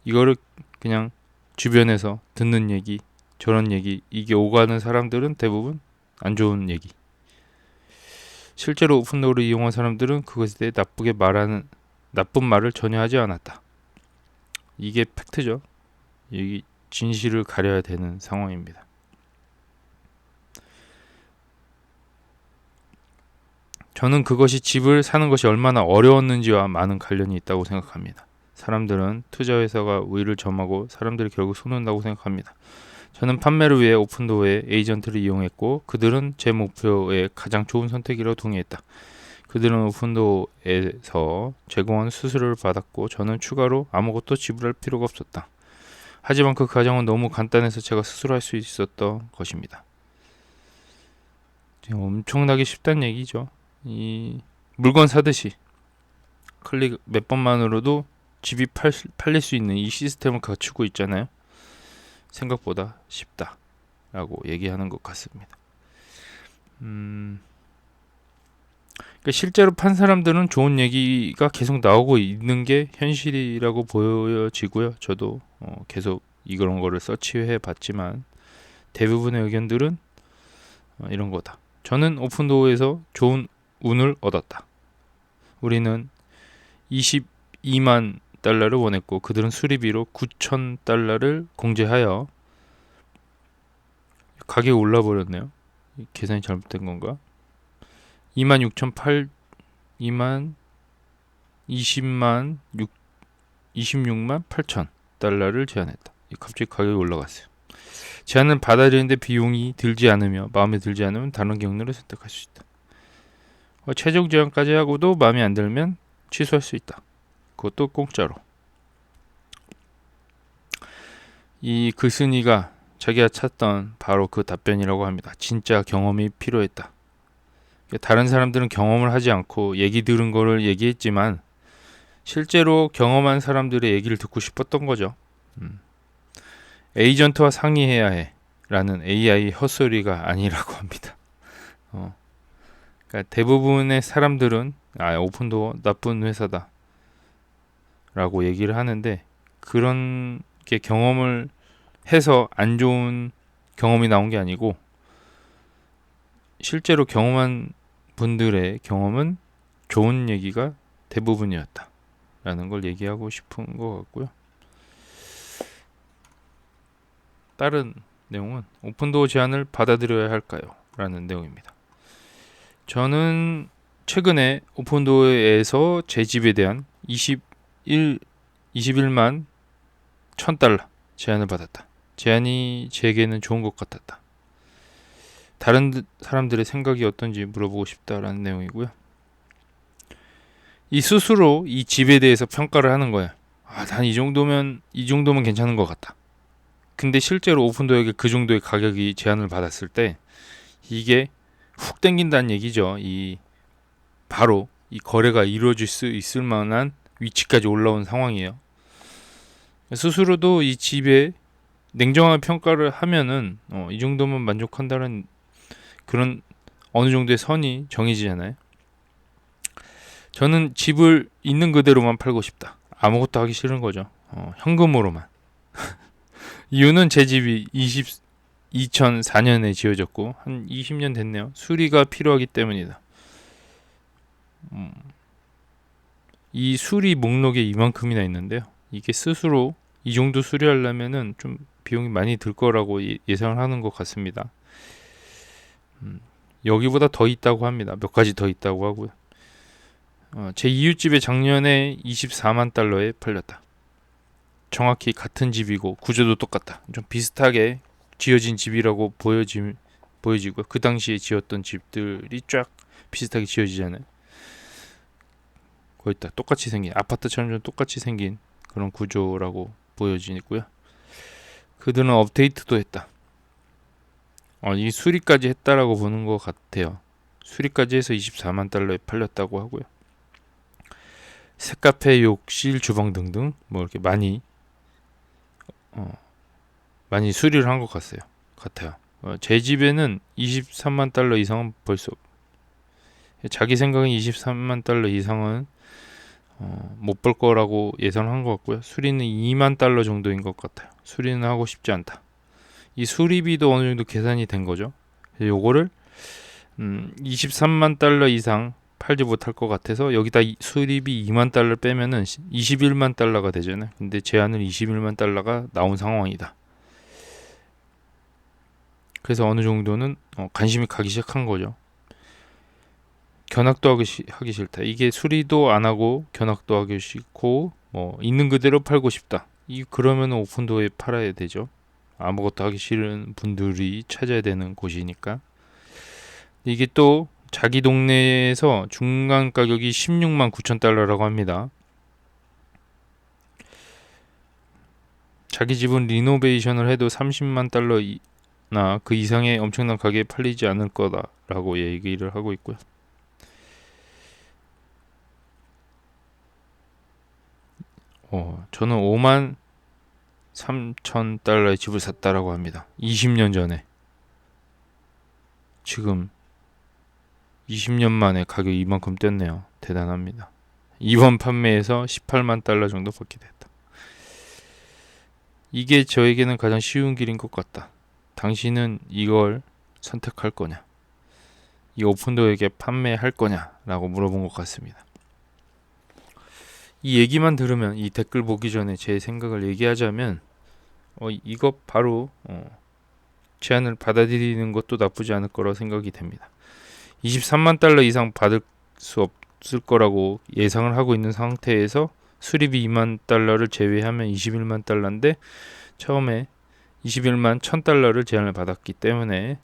이거를 그냥 주변에서 듣는 얘기, 저런 얘기, 이게 오가는 사람들은 대부분 안 좋은 얘기. 실제로 오픈도어를 이용한 사람들은 그것에 대해 나쁘게 말하는 나쁜 말을 전혀 하지 않았다. 이게 팩트죠. 여기 진실을 가려야 되는 상황입니다. 저는 그것이 집을 사는 것이 얼마나 어려웠는지와 많은 관련이 있다고 생각합니다. 사람들은 투자회사가 우위를 점하고 사람들이 결국 손은다고 생각합니다. 저는 판매를 위해 오픈도어의 에이전트를 이용했고 그들은 제 목표의 가장 좋은 선택이라고 동의했다. 그들은 오픈도어에서 제공한 수수료를 받았고 저는 추가로 아무것도 지불할 필요가 없었다. 하지만 그 과정은 너무 간단해서 제가 스스로 할 수 있었던 것입니다. 엄청나게 쉽다는 얘기죠. 이 물건 사듯이 클릭 몇 번만으로도 집이 팔릴 수 있는 이 시스템을 갖추고 있잖아요. 생각보다 쉽다라고 얘기하는 것 같습니다. 그러니까 실제로 판 사람들은 좋은 얘기가 계속 나오고 있는 게 현실이라고 보여지고요. 저도 계속 이런 거를 서치해 봤지만 대부분의 의견들은 이런 거다. 저는 오픈도어에서 좋은 운을 얻었다. 우리는 22만 달러를 원했고 그들은 수리비로 9,000달러를 공제하여 가격이 올라버렸네요. 계산이 잘못된 건가? 26만 26만 8천 달러를 제안했다. 갑자기 가격이 올라갔어요. 제안을 받아들이는데 비용이 들지 않으며 마음에 들지 않으면 다른 경로를 선택할 수 있다. 최종 제안까지 하고도 마음에 안 들면 취소할 수 있다. 그것도 공짜로. 이 글쓴이가 자기가 찾던 바로 그 답변이라고 합니다. 진짜 경험이 필요했다. 다른 사람들은 경험을 하지 않고 얘기 들은 거를 얘기했지만 실제로 경험한 사람들의 얘기를 듣고 싶었던 거죠. 에이전트와 상의해야 해 라는 AI 헛소리가 아니라고 합니다. 그러니까 대부분의 사람들은 오픈도어 나쁜 회사다 라고 얘기를 하는데 그런 게 경험을 해서 안 좋은 경험이 나온 게 아니고 실제로 경험한 분들의 경험은 좋은 얘기가 대부분이었다 라는 걸 얘기하고 싶은 것 같고요. 다른 내용은 오픈도어 제안을 받아들여야 할까요? 라는 내용입니다. 저는 최근에 오픈도어에서 제 집에 대한 21만 1000달러 제안을 받았다. 제안이 제게는 좋은 것 같았다. 다른 사람들의 생각이 어떤지 물어보고 싶다라는 내용이고요. 이 스스로 이 집에 대해서 평가를 하는 거예요. 난 이 정도면 괜찮은 것 같다. 근데 실제로 오픈도어에게 그 정도의 가격이 제안을 받았을 때 이게 훅 땡긴다는 얘기죠. 바로 이 거래가 이루어질 수 있을 만한 위치까지 올라온 상황이에요. 스스로도 이 집에 냉정한 평가를 하면은 이 정도면 만족한다는 그런 어느 정도의 선이 정해지잖아요. 저는 집을 있는 그대로만 팔고 싶다. 아무것도 하기 싫은 거죠. 현금으로만. 이유는 제 집이 2004년에 지어졌고 한 20년 됐네요. 수리가 필요하기 때문이다. 이 수리 목록에 이만큼이나 있는데요. 이게 스스로 이 정도 수리하려면은 좀 비용이 많이 들 거라고 예상을 하는 것 같습니다. 여기보다 더 있다고 합니다. 몇 가지 더 있다고 하고요. 제 이웃집에 작년에 24만 달러에 팔렸다. 정확히 같은 집이고 구조도 똑같다. 좀 비슷하게 지어진 집이라고 보여지고요. 그 당시에 지었던 집들이 쫙 비슷하게 지어지잖아요. 거의 다 똑같이 생긴 아파트처럼 좀 똑같이 생긴 그런 구조라고 보여지고요. 그들은 업데이트도 했다. 이 수리까지 했다라고 보는 것 같아요. 수리까지 해서 24만 달러에 팔렸다고 하고요. 셋카페, 욕실, 주방 등등 뭐 이렇게 많이 수리를 한 것 같아요. 제 집에는 23만 달러 이상은 벌써 자기 생각엔 23만 달러 이상은 못 벌 거라고 예상한 것 같고요. 수리는 2만 달러 정도인 것 같아요. 수리는 하고 싶지 않다. 이 수리비도 어느 정도 계산이 된 거죠. 요거를 23만 달러 이상 팔지 못할 것 같아서 여기다 수리비 2만 달러 빼면은 21만 달러가 되잖아요. 근데 제한은 21만 달러가 나온 상황이다. 그래서 어느 정도는 관심이 가기 시작한 거죠. 견학도 하기 싫다. 이게 수리도 안 하고 견학도 하기 싫고 있는 그대로 팔고 싶다. 그러면 오픈도어에 팔아야 되죠. 아무것도 하기 싫은 분들이 찾아야 되는 곳이니까. 이게 또 자기 동네에서 중간 가격이 16만 9천 달러라고 합니다. 자기 집은 리노베이션을 해도 30만 달러나 그 이상의 엄청난 가격에 팔리지 않을 거다라고 얘기를 하고 있고요. 저는 5만 3천 달러의 집을 샀다라고 합니다. 20년 전에. 지금 20년 만에 가격이 이만큼 뛰었네요. 대단합니다. 이번 판매에서 18만 달러 정도 받게 됐다. 이게 저에게는 가장 쉬운 길인 것 같다. 당신은 이걸 선택할 거냐? 이 오픈도어에게 판매할 거냐? 라고 물어본 것 같습니다. 이 얘기만 들으면 이 댓글 보기 전에 제 생각을 얘기하자면 이거 바로 제안을 받아들이는 것도 나쁘지 않을 거라고 생각이 됩니다. 23만 달러 이상 받을 수 없을 거라고 예상을 하고 있는 상태에서 수리비 2만 달러를 제외하면 21만 달러인데 처음에 21만 1000달러를 제안을 받았기 때문에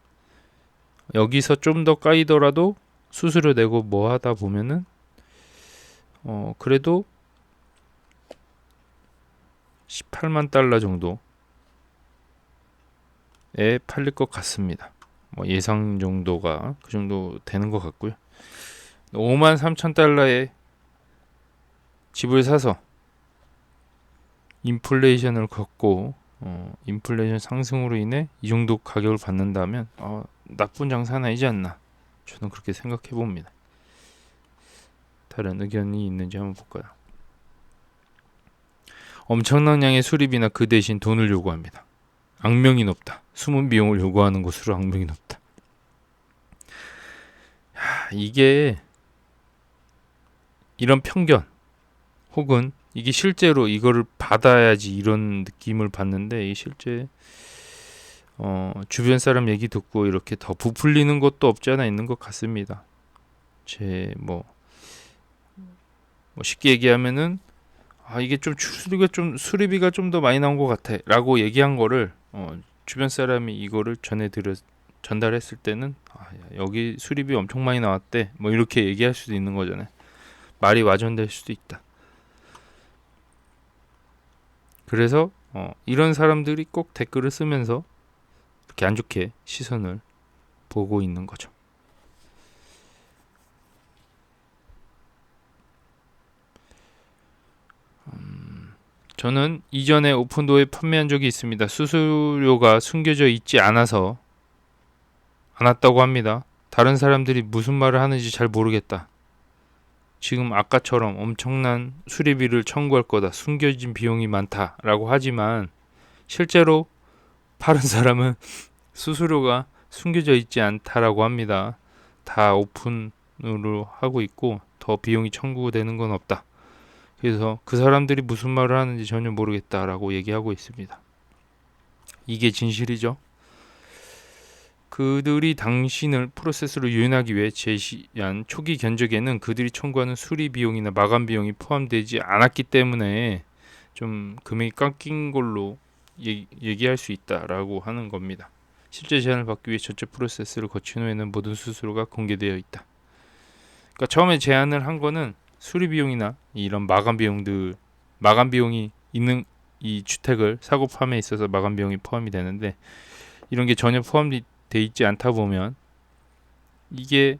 여기서 좀 더 까이더라도 수수료 내고 뭐 하다 보면은 그래도 18만 달러 정도에 팔릴 것 같습니다. 예상 정도가 그 정도 되는 것 같고요. 5만 3천 달러에 집을 사서 인플레이션을 겪고 인플레이션 상승으로 인해 이 정도 가격을 받는다면 나쁜 장사는 아니지 않나, 저는 그렇게 생각해 봅니다. 다른 의견이 있는지 한번 볼까요? 엄청난 양의 수리비나 그 대신 돈을 요구합니다. 악명이 높다. 숨은 비용을 요구하는 곳으로 악명이 높다. 이게 이런 편견 혹은 이게 실제로 이거를 받아야지 이런 느낌을 받는데, 이 실제 주변 사람 얘기 듣고 이렇게 더 부풀리는 것도 없지 않아 있는 것 같습니다. 제 쉽게 얘기하면은 이게 좀 수리비가 좀 더 많이 나온 것 같아라고 얘기한 거를 주변 사람이 이거를 전달했을 때는 여기 수리비 엄청 많이 나왔대 이렇게 얘기할 수도 있는 거잖아요. 말이 와전될 수도 있다. 그래서 이런 사람들이 꼭 댓글을 쓰면서 이렇게 안 좋게 시선을 보고 있는 거죠. 저는 이전에 오픈도어에 판매한 적이 있습니다. 수수료가 숨겨져 있지 않았다고 합니다. 다른 사람들이 무슨 말을 하는지 잘 모르겠다. 지금 아까처럼 엄청난 수리비를 청구할 거다. 숨겨진 비용이 많다라고 하지만 실제로 파는 사람은 수수료가 숨겨져 있지 않다라고 합니다. 다 오픈으로 하고 있고 더 비용이 청구되는 건 없다. 그래서 그 사람들이 무슨 말을 하는지 전혀 모르겠다라고 얘기하고 있습니다. 이게 진실이죠. 그들이 당신을 프로세스로 유인하기 위해 제시한 초기 견적에는 그들이 청구하는 수리 비용이나 마감 비용이 포함되지 않았기 때문에 좀 금액이 깎인 걸로 얘기할 수 있다라고 하는 겁니다. 실제 제한을 받기 위해 전체 프로세스를 거친 후에는 모든 수수료가 공개되어 있다. 그러니까 처음에 제한을 한 거는 수리 비용이나 이런 마감 비용이 있는 이 주택을 사고 판매에 있어서 마감 비용이 포함이 되는데, 이런 게 전혀 포함이 돼 있지 않다 보면 이게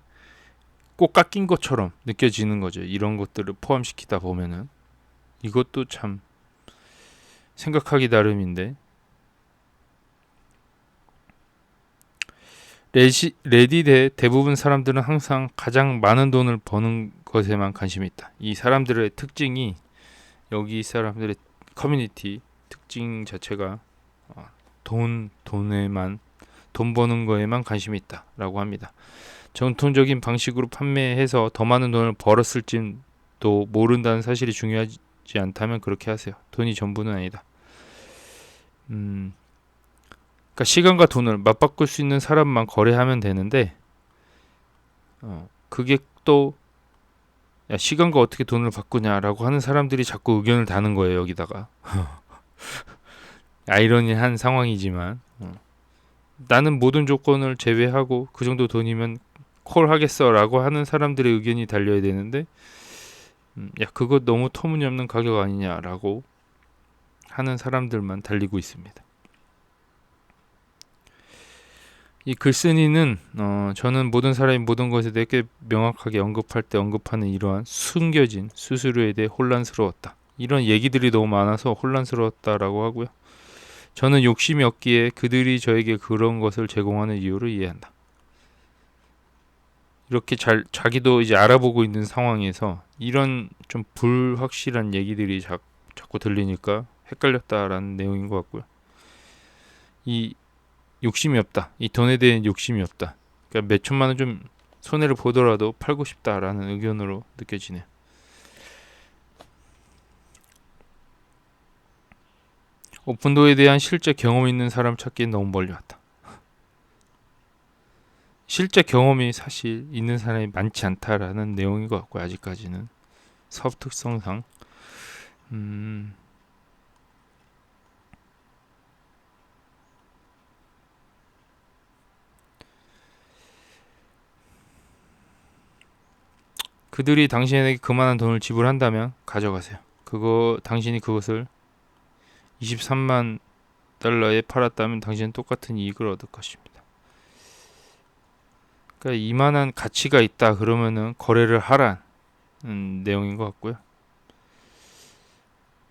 꼭 깎인 것처럼 느껴지는 거죠. 이런 것들을 포함시키다 보면은 이것도 참 생각하기 나름인데, 레딧의 대부분 사람들은 항상 가장 많은 돈을 버는 것에만 관심이 있다. 이 사람들의 특징이, 여기 사람들의 커뮤니티 특징 자체가 돈 버는 거에만 관심이 있다라고 합니다. 전통적인 방식으로 판매해서 더 많은 돈을 벌었을지도 모른다는 사실이 중요하지 않다면 그렇게 하세요. 돈이 전부는 아니다. 그러니까 시간과 돈을 맞바꿀 수 있는 사람만 거래하면 되는데, 그게 또 야, 시간과 어떻게 돈을 바꾸냐라고 하는 사람들이 자꾸 의견을 다는 거예요, 여기다가. 아이러니한 상황이지만, 나는 모든 조건을 제외하고 그 정도 돈이면 콜 하겠어라고 하는 사람들의 의견이 달려야 되는데, 야, 그거 너무 터무니없는 가격 아니냐라고 하는 사람들만 달리고 있습니다. 이 글쓴이는 저는 모든 사람이 모든 것에 대해 꽤 명확하게 언급할 때 언급하는 이러한 숨겨진 수수료에 대해 혼란스러웠다. 이런 얘기들이 너무 많아서 혼란스러웠다라고 하고요. 저는 욕심이 없기에 그들이 저에게 그런 것을 제공하는 이유를 이해한다. 이렇게 자기도 이제 알아보고 있는 상황에서 이런 좀 불확실한 얘기들이 자꾸 들리니까 헷갈렸다라는 내용인 것 같고요. 이 욕심이 없다. 이 돈에 대한 욕심이 없다. 그러니까 몇 천만 원 좀 손해를 보더라도 팔고 싶다라는 의견으로 느껴지네요. 오픈도어에 대한 실제 경험 있는 사람 찾기엔 너무 멀리 왔다. 실제 경험이 사실 있는 사람이 많지 않다라는 내용인 것 같고요. 아직까지는 사업 특성상. 그들이 당신에게 그만한 돈을 지불한다면 가져가세요. 당신이 그것을 23만 달러에 팔았다면 당신은 똑같은 이익을 얻을 것입니다. 그러니까 이만한 가치가 있다 그러면은 거래를 하라는 내용인 것 같고요.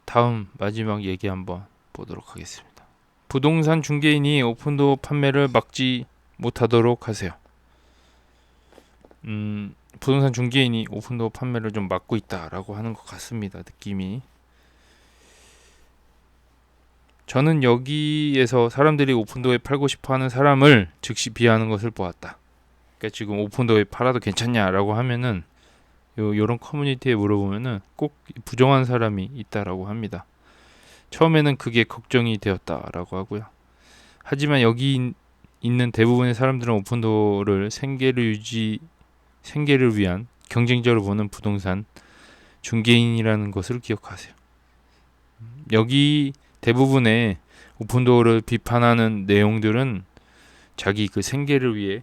다음 마지막 얘기 한번 보도록 하겠습니다. 부동산 중개인이 오픈도어 판매를 막지 못하도록 하세요. 부동산 중개인이 오픈도어 판매를 좀 막고 있다라고 하는 것 같습니다. 느낌이. 저는 여기에서 사람들이 오픈도어에 팔고 싶어하는 사람을 즉시 비하하는 것을 보았다. 그러니까 지금 오픈도어에 팔아도 괜찮냐라고 하면은 요런 커뮤니티에 물어보면은 꼭 부정한 사람이 있다라고 합니다. 처음에는 그게 걱정이 되었다라고 하고요. 하지만 여기 있는 대부분의 사람들은 오픈도어를 생계를 위한 경쟁자로 보는 부동산 중개인이라는 것을 기억하세요. 여기 대부분의 오픈도어를 비판하는 내용들은 자기 그 생계를 위해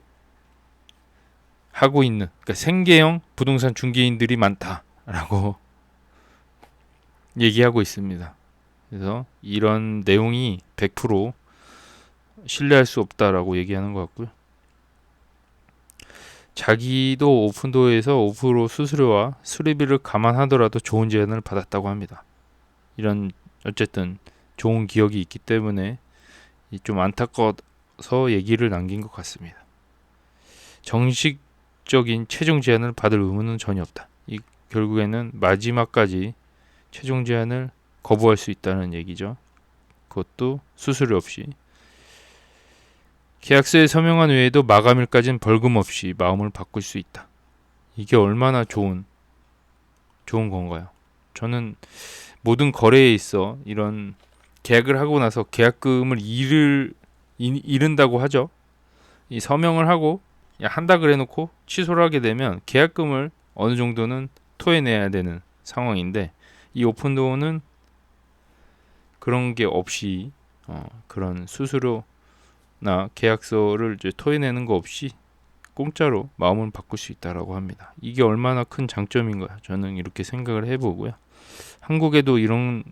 하고 있는, 그러니까 생계형 부동산 중개인들이 많다라고 얘기하고 있습니다. 그래서 이런 내용이 100% 신뢰할 수 없다라고 얘기하는 것 같고요. 자기도 오픈도어에서 5% 수수료와 수리비를 감안하더라도 좋은 제안을 받았다고 합니다. 이런 어쨌든 좋은 기억이 있기 때문에 좀 안타까워서 얘기를 남긴 것 같습니다. 정식적인 최종 제안을 받을 의무는 전혀 없다. 결국에는 마지막까지 최종 제안을 거부할 수 있다는 얘기죠. 그것도 수수료 없이. 계약서에 서명한 외에도 마감일까지는 벌금 없이 마음을 바꿀 수 있다. 이게 얼마나 좋은 건가요? 저는 모든 거래에 있어 이런 계약을 하고 나서 계약금을 잃은다고 하죠. 이 서명을 하고 한다 그래 놓고 취소를 하게 되면 계약금을 어느 정도는 토해내야 되는 상황인데, 이 오픈도어는 그런 게 없이 그런 수수료나 계약서를 이제 토해내는 거 없이 공짜로 마음을 바꿀 수 있다라고 합니다. 이게 얼마나 큰 장점인가 저는 이렇게 생각을 해보고요. 한국에도 이런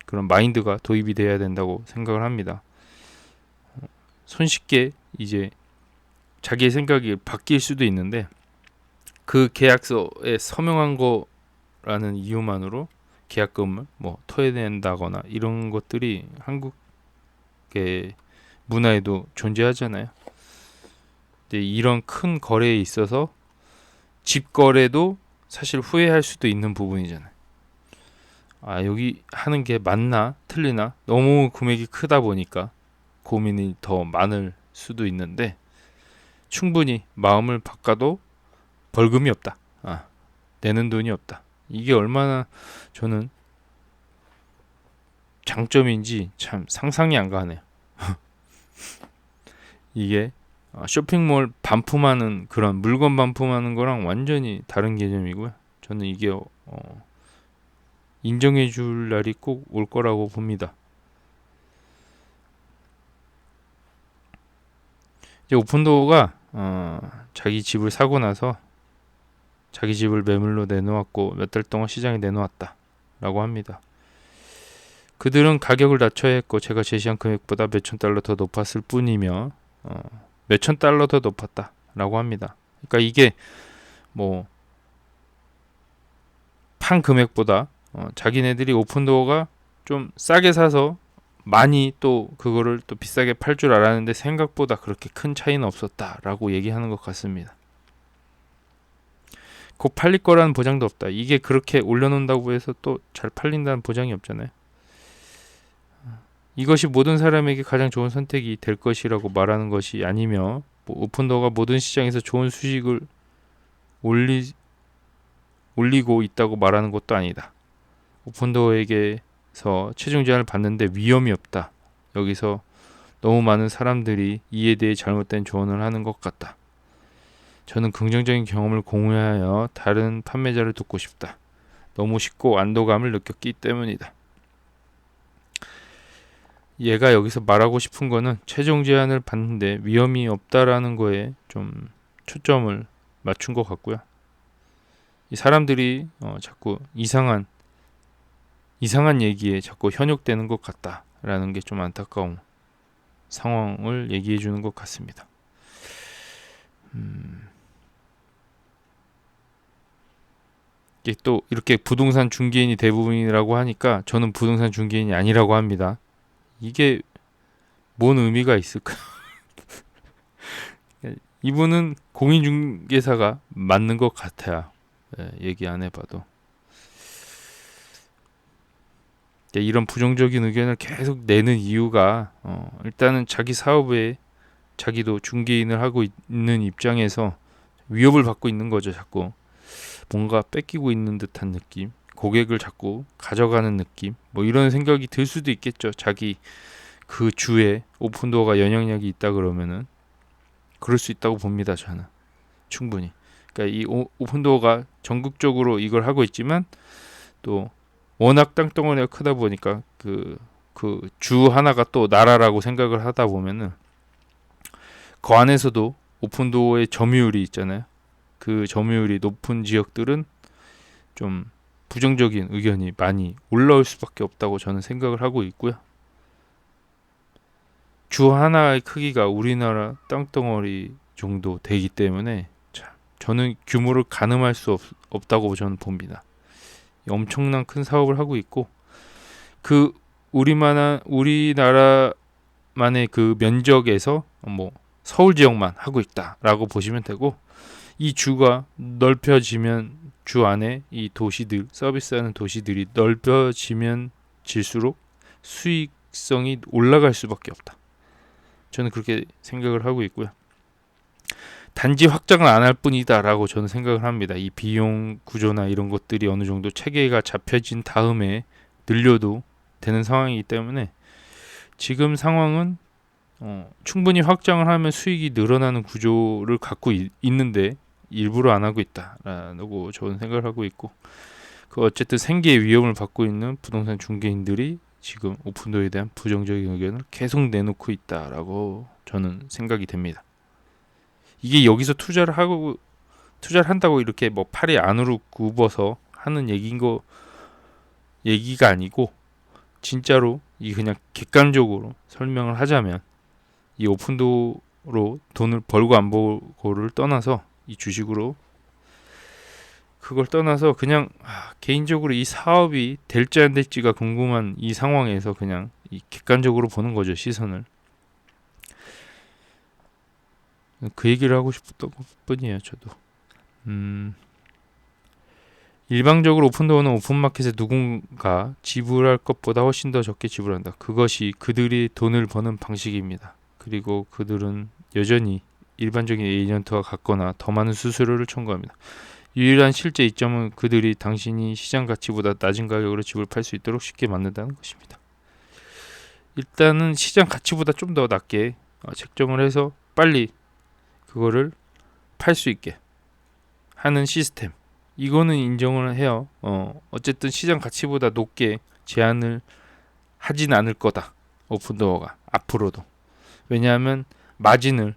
그런 마인드가 도입이 돼야 된다고 생각을 합니다. 손쉽게 이제 자기의 생각이 바뀔 수도 있는데 그 계약서에 서명한 거라는 이유만으로 계약금을 뭐 토해낸다거나 이런 것들이 한국의 문화에도 존재하잖아요. 근데 이런 큰 거래에 있어서 집 거래도 사실 후회할 수도 있는 부분이잖아요. 아, 여기 하는 게 맞나 틀리나 너무 금액이 크다 보니까 고민이 더 많을 수도 있는데 충분히 마음을 바꿔도 벌금이 없다. 내는 돈이 없다. 이게 얼마나 저는 장점인지 참 상상이 안 가네요. 이게 쇼핑몰 반품하는 그런 물건 반품하는 거랑 완전히 다른 개념이고요. 저는 이게 인정해 줄 날이 꼭 올 거라고 봅니다. 이제 오픈도어가 자기 집을 사고 나서 자기 집을 매물로 내놓았고 몇 달 동안 시장에 내놓았다 라고 합니다. 그들은 가격을 낮춰야 했고 제가 제시한 금액보다 몇천 달러 더 높았을 뿐이며 몇천 달러 더 높았다 라고 합니다. 그러니까 이게 뭐 판 금액보다 자기네들이 오픈도어가 좀 싸게 사서 많이 또 그거를 또 비싸게 팔 줄 알았는데 생각보다 그렇게 큰 차이는 없었다라고 얘기하는 것 같습니다. 곧 팔릴 거라는 보장도 없다. 이게 그렇게 올려놓는다고 해서 또 잘 팔린다는 보장이 없잖아요. 이것이 모든 사람에게 가장 좋은 선택이 될 것이라고 말하는 것이 아니며 뭐 오픈도어가 모든 시장에서 좋은 수익을 올리고 있다고 말하는 것도 아니다. 오픈도어에게서 최종 제한을 받는데 위험이 없다. 여기서 너무 많은 사람들이 이에 대해 잘못된 조언을 하는 것 같다. 저는 긍정적인 경험을 공유하여 다른 판매자를 돕고 싶다. 너무 쉽고 안도감을 느꼈기 때문이다. 얘가 여기서 말하고 싶은 거는 최종 제한을 받는데 위험이 없다라는 거에 좀 초점을 맞춘 것 같고요. 이 사람들이 자꾸 이상한 얘기에 자꾸 현혹되는 것 같다라는 게 좀 안타까운 상황을 얘기해 주는 것 같습니다. 이게 또 이렇게 부동산 중개인이 대부분이라고 하니까 저는 부동산 중개인이 아니라고 합니다. 이게 뭔 의미가 있을까? 이분은 공인중개사가 맞는 것 같아요. 얘기 안 해봐도. 이런 부정적인 의견을 계속 내는 이유가 일단은 자기 사업에 자기도 중개인을 하고 있는 입장에서 위협을 받고 있는 거죠. 자꾸 뭔가 뺏기고 있는 듯한 느낌, 고객을 자꾸 가져가는 느낌, 뭐 이런 생각이 들 수도 있겠죠. 자기 그 주에 오픈도어가 영향력이 있다 그러면은 그럴 수 있다고 봅니다. 저는 충분히. 그러니까 이 오픈도어가 전국적으로 이걸 하고 있지만 또 워낙 땅덩어리가 크다 보니까 그 주 하나가 또 나라라고 생각을 하다 보면은 그 안에서도 오픈도어의 점유율이 있잖아요. 그 점유율이 높은 지역들은 좀 부정적인 의견이 많이 올라올 수밖에 없다고 저는 생각을 하고 있고요. 주 하나의 크기가 우리나라 땅덩어리 정도 되기 때문에 저는 규모를 가늠할 수 없다고 저는 봅니다. 엄청난 큰 사업을 하고 있고 그 우리나라만의 그 면적에서 뭐 서울 지역만 하고 있다라고 보시면 되고 이 주가 넓혀지면 주 안에 이 도시들 서비스하는 도시들이 넓혀지면 질수록 수익성이 올라갈 수밖에 없다. 저는 그렇게 생각을 하고 있고요. 단지 확장을 안 할 뿐이다라고 저는 생각을 합니다. 이 비용 구조나 이런 것들이 어느 정도 체계가 잡혀진 다음에 늘려도 되는 상황이기 때문에 지금 상황은 충분히 확장을 하면 수익이 늘어나는 구조를 갖고 있는데 일부러 안 하고 있다라고 저는 생각을 하고 있고 그 어쨌든 생계의 위험을 받고 있는 부동산 중개인들이 지금 오픈도어에 대한 부정적인 의견을 계속 내놓고 있다라고 저는 생각이 됩니다. 이게 여기서 투자를 한다고 이렇게 뭐 팔이 안으로 굽어서 하는 얘기가 아니고, 진짜로 이 그냥 객관적으로 설명을 하자면, 이 오픈도어로 돈을 벌고 안 벌고를 떠나서, 이 주식으로 그걸 떠나서 그냥 개인적으로 이 사업이 될지 안 될지가 궁금한 이 상황에서 그냥 이 객관적으로 보는 거죠, 시선을. 그 얘기를 하고 싶었던 것뿐이에요, 저도. 일방적으로 오픈도어는 오픈마켓에 누군가 지불할 것보다 훨씬 더 적게 지불한다. 그것이 그들이 돈을 버는 방식입니다. 그리고 그들은 여전히 일반적인 에이전트와 같거나 더 많은 수수료를 청구합니다. 유일한 실제 이점은 그들이 당신이 시장 가치보다 낮은 가격으로 집을 팔 수 있도록 쉽게 만든다는 것입니다. 일단은 시장 가치보다 좀 더 낮게 책정을 해서 빨리 그거를 팔 수 있게 하는 시스템, 이거는 인정을 해요. 어쨌든 시장 가치보다 높게 제한을 하진 않을 거다, 오픈도어가 앞으로도. 왜냐하면 마진을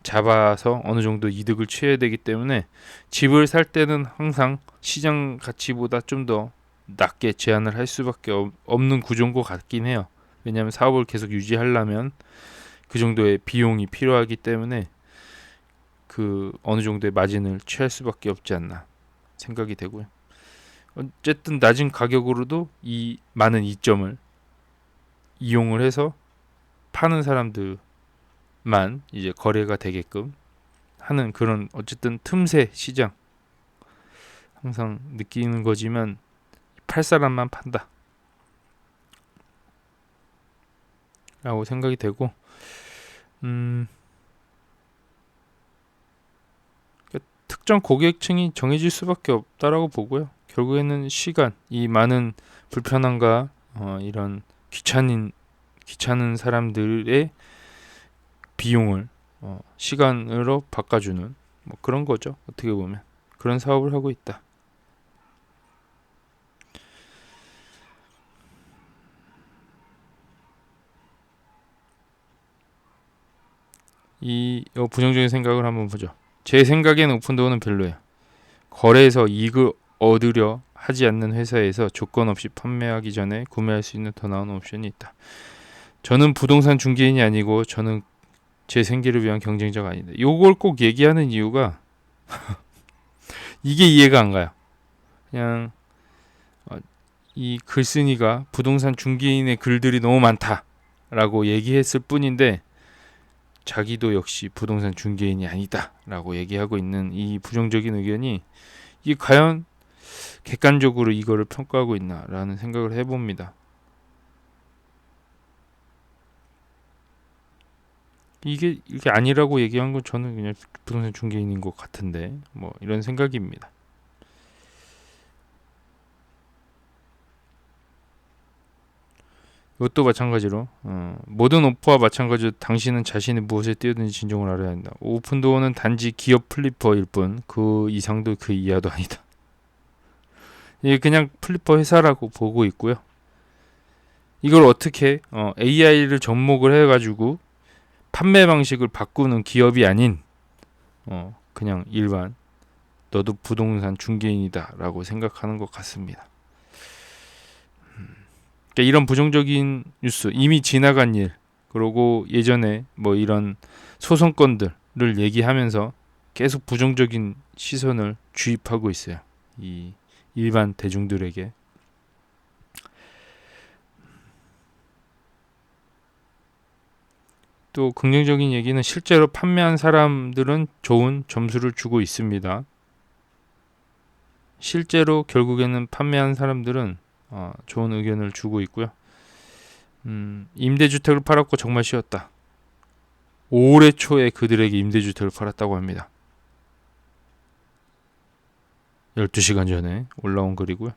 잡아서 어느 정도 이득을 취해야 되기 때문에 집을 살 때는 항상 시장 가치보다 좀 더 낮게 제한을 할 수밖에 없는 구조인 것 같긴 해요. 왜냐하면 사업을 계속 유지하려면 그 정도의 비용이 필요하기 때문에 그 어느 정도의 마진을 취할 수밖에 없지 않나 생각이 되고요. 어쨌든 낮은 가격으로도 이 많은 이점을 이용을 해서 파는 사람들만 이제 거래가 되게끔 하는 그런, 어쨌든 틈새 시장, 항상 느끼는 거지만 팔 사람만 판다 라고 생각이 되고, 특정 고객층이 정해질 수밖에 없다라고 보고요. 결국에는 시간, 이 많은 불편함과 이런 귀찮은 사람들의 비용을 시간으로 바꿔주는 뭐 그런 거죠. 어떻게 보면 그런 사업을 하고 있다. 이 부정적인 생각을 한번 보죠. 제 생각에는 오픈도어는 별로예요. 거래에서 이익을 얻으려 하지 않는 회사에서 조건 없이 판매하기 전에 구매할 수 있는 더 나은 옵션이 있다. 저는 부동산 중개인이 아니고 저는 제 생계를 위한 경쟁자가 아니다. 요걸 꼭 얘기하는 이유가 이게 이해가 안 가요. 그냥 이 글쓴이가 부동산 중개인의 글들이 너무 많다라고 얘기했을 뿐인데, 자기도 역시 부동산 중개인이 아니다라고 얘기하고 있는 이 부정적인 의견이, 이게 과연 객관적으로 이거를 평가하고 있나라는 생각을 해봅니다. 이게 아니라고 얘기한 건 저는 그냥 부동산 중개인인 것 같은데, 뭐 이런 생각입니다. 이것도 마찬가지로 모든 오퍼와 마찬가지로 당신은 자신이 무엇에 뛰어든지 진정을 알아야 한다. 오픈도어는 단지 기업 플리퍼일 뿐 그 이상도 그 이하도 아니다. 이게 그냥 플리퍼 회사라고 보고 있고요. 이걸 어떻게 AI를 접목을 해가지고 판매 방식을 바꾸는 기업이 아닌 그냥 일반 너도 부동산 중개인이다 라고 생각하는 것 같습니다. 그러니까 이런 부정적인 뉴스, 이미 지나간 일, 그리고 예전에 뭐 이런 소송건들을 얘기하면서 계속 부정적인 시선을 주입하고 있어요, 이 일반 대중들에게. 또 긍정적인 얘기는 실제로 판매한 사람들은 좋은 점수를 주고 있습니다. 실제로 결국에는 판매한 사람들은 좋은 의견을 주고 있고요. 임대주택을 팔았고 정말 쉬웠다. 올해 초에 그들에게 임대주택을 팔았다고 합니다. 12시간 전에 올라온 글이고요.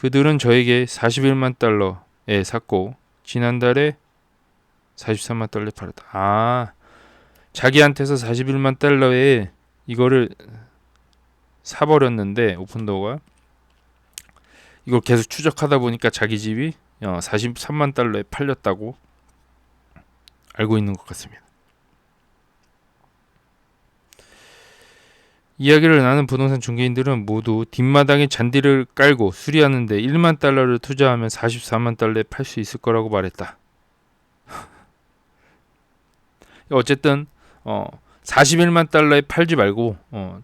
그들은 저에게 41만 달러에 샀고 지난달에 43만 달러에 팔았다. 자기한테서 41만 달러에 이거를 사버렸는데, 오픈도어가 이걸 계속 추적하다 보니까 자기 집이 43만 달러에 팔렸다고 알고 있는 것 같습니다. 이야기를 나눈 부동산 중개인들은 모두 뒷마당에 잔디를 깔고 수리하는데 1만 달러를 투자하면 44만 달러에 팔 수 있을 거라고 말했다. 어쨌든 41만 달러에 팔지 말고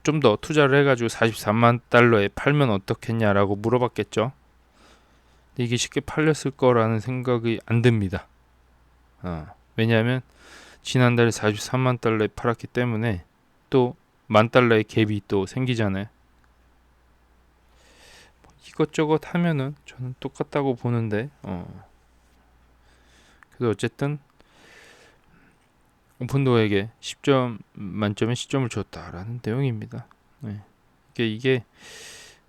좀 더 투자를 해가지고 43만 달러에 팔면 어떻겠냐라고 물어봤겠죠. 근데 이게 쉽게 팔렸을 거라는 생각이 안 듭니다. 왜냐하면 지난달에 43만 달러에 팔았기 때문에 또 만 달러의 갭이 또 생기잖아요. 이것저것 하면은 저는 똑같다고 보는데 그래서 어쨌든 오픈도어에게 10점 만점에 10점을 줬다라는 내용입니다. 네. 이게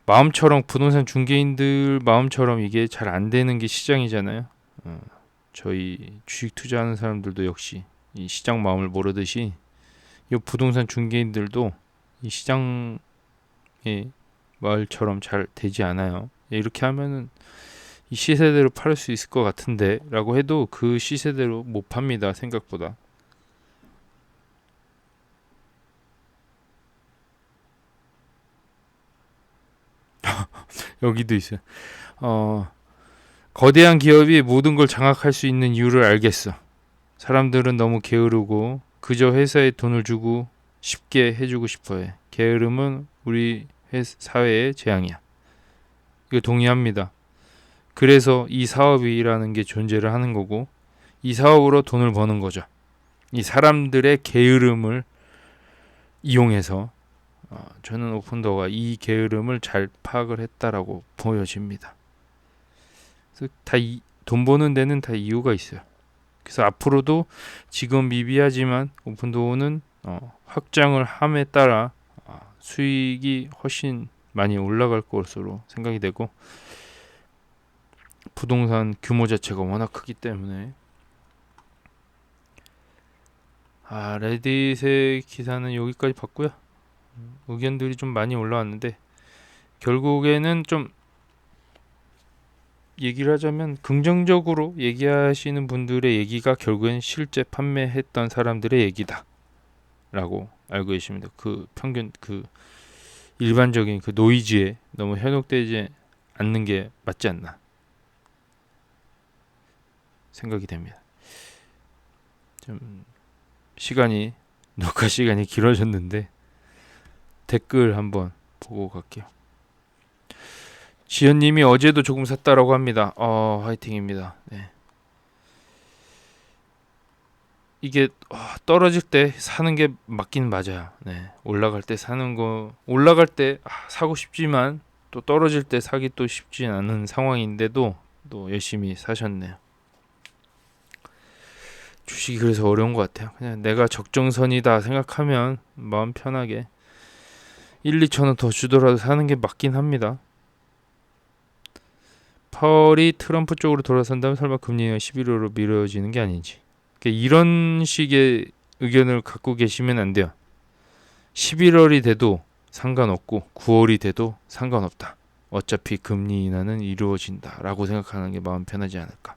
마음처럼 부동산 중개인들 마음처럼 이게 잘 안 되는 게 시장이잖아요. 저희 주식 투자하는 사람들도 역시 이 시장 마음을 모르듯이 이 부동산 중개인들도 이 시장의 말처럼 잘 되지 않아요. 이렇게 하면은 이 시세대로 팔 수 있을 것 같은데 라고 해도 그 시세대로 못 팝니다. 생각보다. 여기도 있어요. 거대한 기업이 모든 걸 장악할 수 있는 이유를 알겠어. 사람들은 너무 게으르고 그저 회사에 돈을 주고 쉽게 해주고 싶어해. 게으름은 우리 사회의 재앙이야. 이거 동의합니다. 그래서 이 사업이라는 게 존재를 하는 거고 이 사업으로 돈을 버는 거죠. 이 사람들의 게으름을 이용해서 저는 오픈도어가 이 게으름을 잘 파악을 했다라고 보여집니다. 그래서 돈 버는 데는 다 이유가 있어요. 그래서 앞으로도 지금 미비하지만 오픈도어는 확장을 함에 따라 수익이 훨씬 많이 올라갈 것으로 생각이 되고 부동산 규모 자체가 워낙 크기 때문에 레딧의 기사는 여기까지 봤고요. 의견들이 좀 많이 올라왔는데 결국에는 좀 얘기를 하자면 긍정적으로 얘기하시는 분들의 얘기가 결국엔 실제 판매했던 사람들의 얘기다 라고 알고 계십니다. 그 평균 그 일반적인 그 노이즈에 너무 현혹되지 않는 게 맞지 않나 생각이 됩니다. 좀 녹화 시간이 길어졌는데 댓글 한번 보고 갈게요. 지연님이 어제도 조금 샀다라고 합니다. 화이팅입니다. 네. 이게 떨어질 때 사는 게 맞긴 맞아요. 네. 올라갈 때 사고 싶지만 또 떨어질 때 사기 또 쉽지 않은 상황인데도 또 열심히 사셨네요. 주식이 그래서 어려운 것 같아요. 그냥 내가 적정선이다 생각하면 마음 편하게 1, 2천 원 더 주더라도 사는 게 맞긴 합니다. 파월이 트럼프 쪽으로 돌아선다면 설마 금리가 11월로 미뤄지는 게 아닌지. 이런 식의 의견을 갖고 계시면 안 돼요. 11월이 돼도 상관없고 9월이 돼도 상관없다. 어차피 금리 인하는 이루어진다 라고 생각하는 게 마음 편하지 않을까.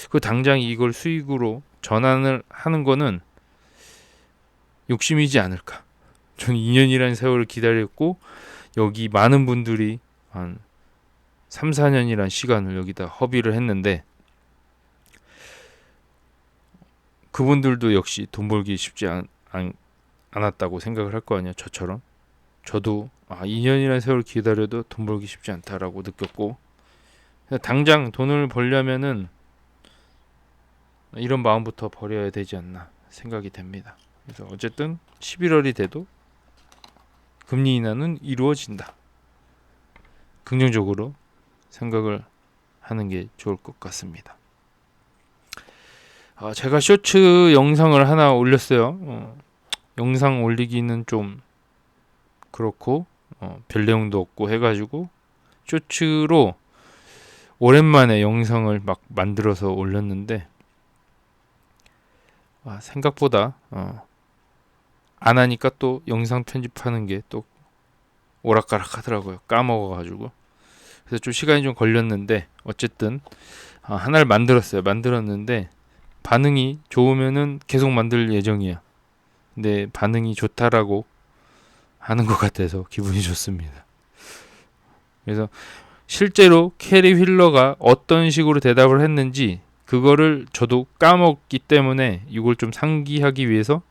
그 당장 이걸 수익으로 전환을 하는 거는 욕심이지 않을까. 저는 2년이라는 세월을 기다렸고 여기 많은 분들이 한 3, 4년이라는 시간을 여기다 허비를 했는데 그분들도 역시 돈 벌기 쉽지 않았다고 생각을 할 거 아니야. 저처럼. 저도 2년이라는 세월을 기다려도 돈 벌기 쉽지 않다라고 느꼈고 당장 돈을 벌려면은 이런 마음부터 버려야 되지 않나 생각이 됩니다. 그래서 어쨌든 11월이 돼도 금리 인하는 이루어진다. 긍정적으로 생각을 하는 게 좋을 것 같습니다. 제가 쇼츠 영상을 하나 올렸어요. 영상 올리기는 좀 그렇고 별 내용도 없고 해가지고 쇼츠로 오랜만에 영상을 막 만들어서 올렸는데 생각보다 안 하니까 또 영상 편집하는 게 또 오락가락 하더라고요. 까먹어가지고. 그래서 좀 시간이 좀 걸렸는데 어쨌든 하나를 만들었어요. 만들었는데 반응이 좋으면은 계속 만들 예정이에요. 근데 반응이 좋다라고 하는 것 같아서 기분이 좋습니다. 그래서 실제로 캐리 휠러가 어떤 식으로 대답을 했는지 그거를 저도 까먹기 때문에 이걸 좀 상기하기 위해서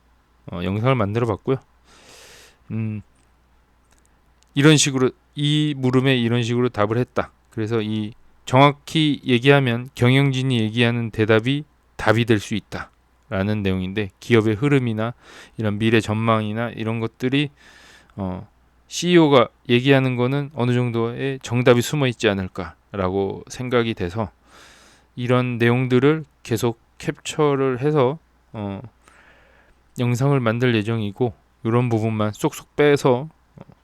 영상을 만들어 봤고요. 이런 식으로 이 물음에 이런 식으로 답을 했다. 그래서 이 정확히 얘기하면 경영진이 얘기하는 대답이 답이 될 수 있다 라는 내용인데, 기업의 흐름이나 이런 미래 전망이나 이런 것들이 CEO가 얘기하는 거는 어느 정도의 정답이 숨어 있지 않을까라고 생각이 돼서 이런 내용들을 계속 캡처를 해서 영상을 만들 예정이고, 이런 부분만 쏙쏙 빼서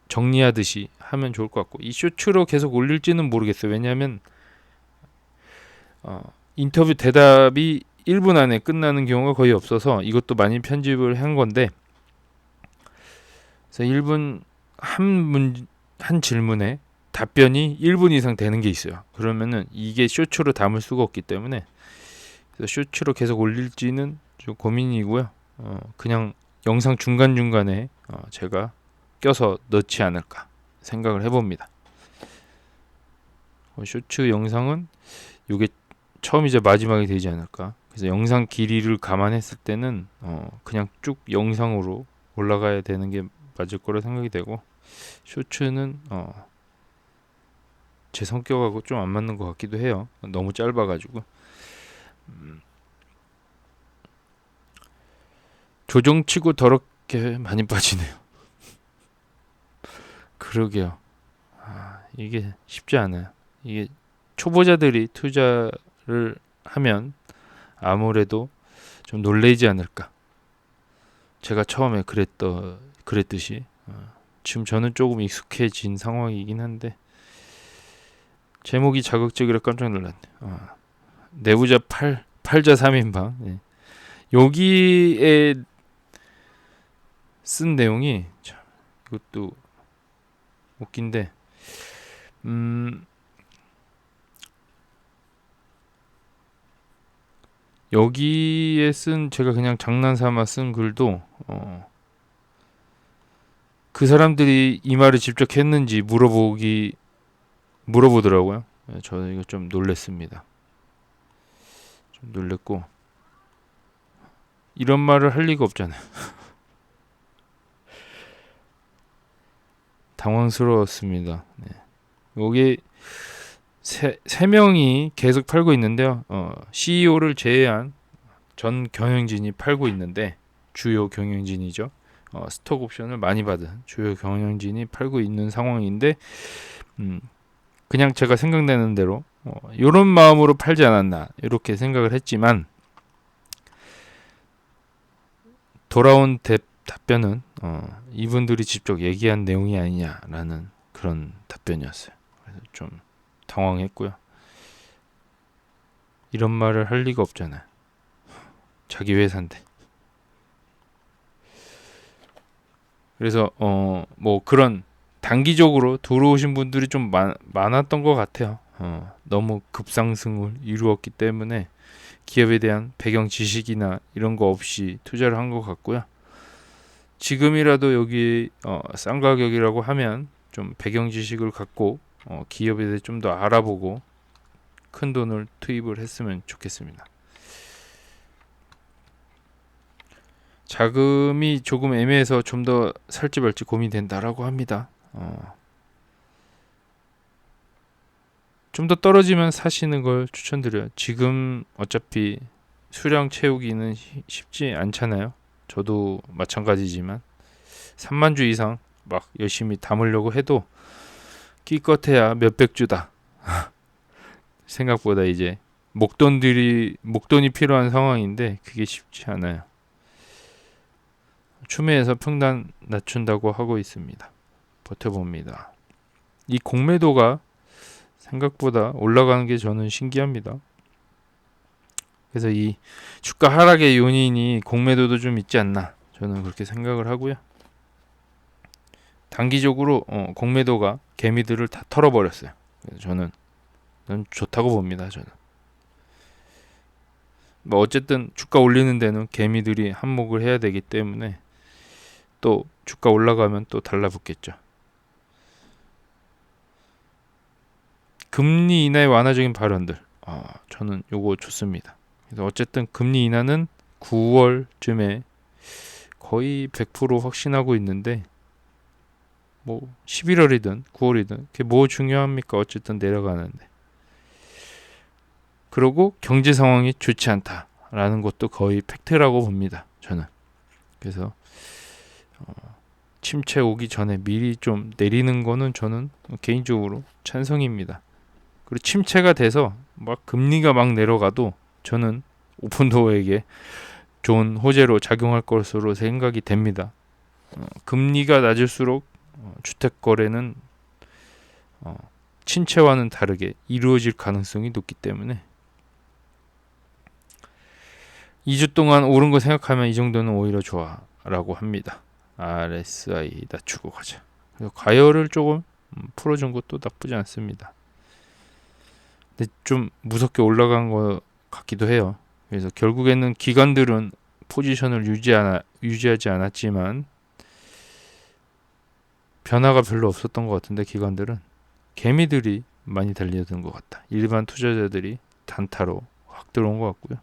정리하듯이 하면 좋을 것 같고, 이 쇼츠로 계속 올릴지는 모르겠어요. 왜냐하면 인터뷰 대답이 1분 안에 끝나는 경우가 거의 없어서 이것도 많이 편집을 한 건데, 그래서 1분 한 질문에 답변이 1분 이상 되는 게 있어요. 그러면은 이게 쇼츠로 담을 수가 없기 때문에 그래서 쇼츠로 계속 올릴지는 좀 고민이고요. 그냥 영상 중간중간에 제가 껴서 넣지 않을까 생각을 해봅니다. 쇼츠 영상은 이게 처음이자 마지막이 되지 않을까. 그래서 영상 길이를 감안했을 때는 그냥 쭉 영상으로 올라가야 되는 게 맞을 거라 생각이 되고, 쇼츠는 제 성격하고 좀 안 맞는 것 같기도 해요. 너무 짧아가지고. 조정치고 더럽게 많이 빠지네요. 그러게요. 이게 쉽지 않아요. 이게 초보자들이 투자를 하면 아무래도 좀 놀라지 않을까. 제가 처음에 그랬듯이 지금 저는 조금 익숙해진 상황이긴 한데, 제목이 자극적이라 깜짝 놀랐네요. 내부자 8자 3인방. 네. 여기에 쓴 내용이 참 이것도 웃긴데, 여기에 쓴, 제가 그냥 장난삼아 쓴 글도 그 사람들이 이 말을 직접 했는지 물어보더라고요. 저는 이거 좀 놀랬습니다. 좀 놀랬고, 이런 말을 할 리가 없잖아요. 당황스러웠습니다. 네. 여기 세 명이 계속 팔고 있는데요. CEO를 제외한 전 경영진이 팔고 있는데, 주요 경영진이죠. 스톡 옵션을 많이 받은 주요 경영진이 팔고 있는 상황인데, 그냥 제가 생각나는 대로 이런 마음으로 팔지 않았나 이렇게 생각을 했지만, 돌아온 답변은 이분들이 직접 얘기한 내용이 아니냐라는 그런 답변이었어요. 그래서 좀 당황했고요. 이런 말을 할 리가 없잖아요. 자기 회사인데. 그래서 뭐 그런 단기적으로 들어오신 분들이 좀 많았던 것 같아요. 너무 급상승을 이루었기 때문에 기업에 대한 배경 지식이나 이런 거 없이 투자를 한 것 같고요. 지금이라도 여기 싼 가격이라고 하면 좀 배경 지식을 갖고 기업에 대해 좀 더 알아보고 큰 돈을 투입을 했으면 좋겠습니다. 자금이 조금 애매해서 좀 더 살지 말지 고민된다라고 합니다. 좀 더 떨어지면 사시는 걸 추천드려요. 지금 어차피 수량 채우기는 쉽지 않잖아요. 저도 마찬가지지만 3만 주 이상 막 열심히 담으려고 해도 기껏해야 몇백 주다. 생각보다 이제 목돈이 필요한 상황인데 그게 쉽지 않아요. 추매해서 평단 낮춘다고 하고 있습니다. 버텨봅니다. 이 공매도가 생각보다 올라가는 게 저는 신기합니다. 그래서 이 주가 하락의 요인이 공매도도 좀 있지 않나, 저는 그렇게 생각을 하고요. 단기적으로 공매도가 개미들을 다 털어버렸어요. 그래서 저는 저는 좋다고 봅니다. 저는 뭐 어쨌든 주가 올리는 데는 개미들이 한몫을 해야 되기 때문에 또 주가 올라가면 또 달라붙겠죠. 금리 인하의 완화적인 발언들, 저는 요거 좋습니다. 그래서 어쨌든 금리 인하는 9월쯤에 거의 100% 확신하고 있는데 뭐 11월이든 9월이든 그게 뭐 중요합니까? 어쨌든 내려가는데. 그리고 경제 상황이 좋지 않다라는 것도 거의 팩트라고 봅니다. 저는. 그래서 침체 오기 전에 미리 좀 내리는 거는 저는 개인적으로 찬성입니다. 그리고 침체가 돼서 막 금리가 막 내려가도 저는 오픈도어에게 좋은 호재로 작용할 것으로 생각이 됩니다. 금리가 낮을수록 주택 거래는 침체와는 다르게 이루어질 가능성이 높기 때문에 2주 동안 오른 거 생각하면 이 정도는 오히려 좋아라고 합니다. RSI 낮추고 가자. 그래서 과열을 조금 풀어준 것도 나쁘지 않습니다. 근데 좀 무섭게 올라간 것 같기도 해요. 그래서 결국에는 기관들은 포지션을 유지하지 않았지만 변화가 별로 없었던 것 같은데 기관들은 개미들이 많이 달려든 것 같다. 일반 투자자들이 단타로 확 들어온 것 같고요.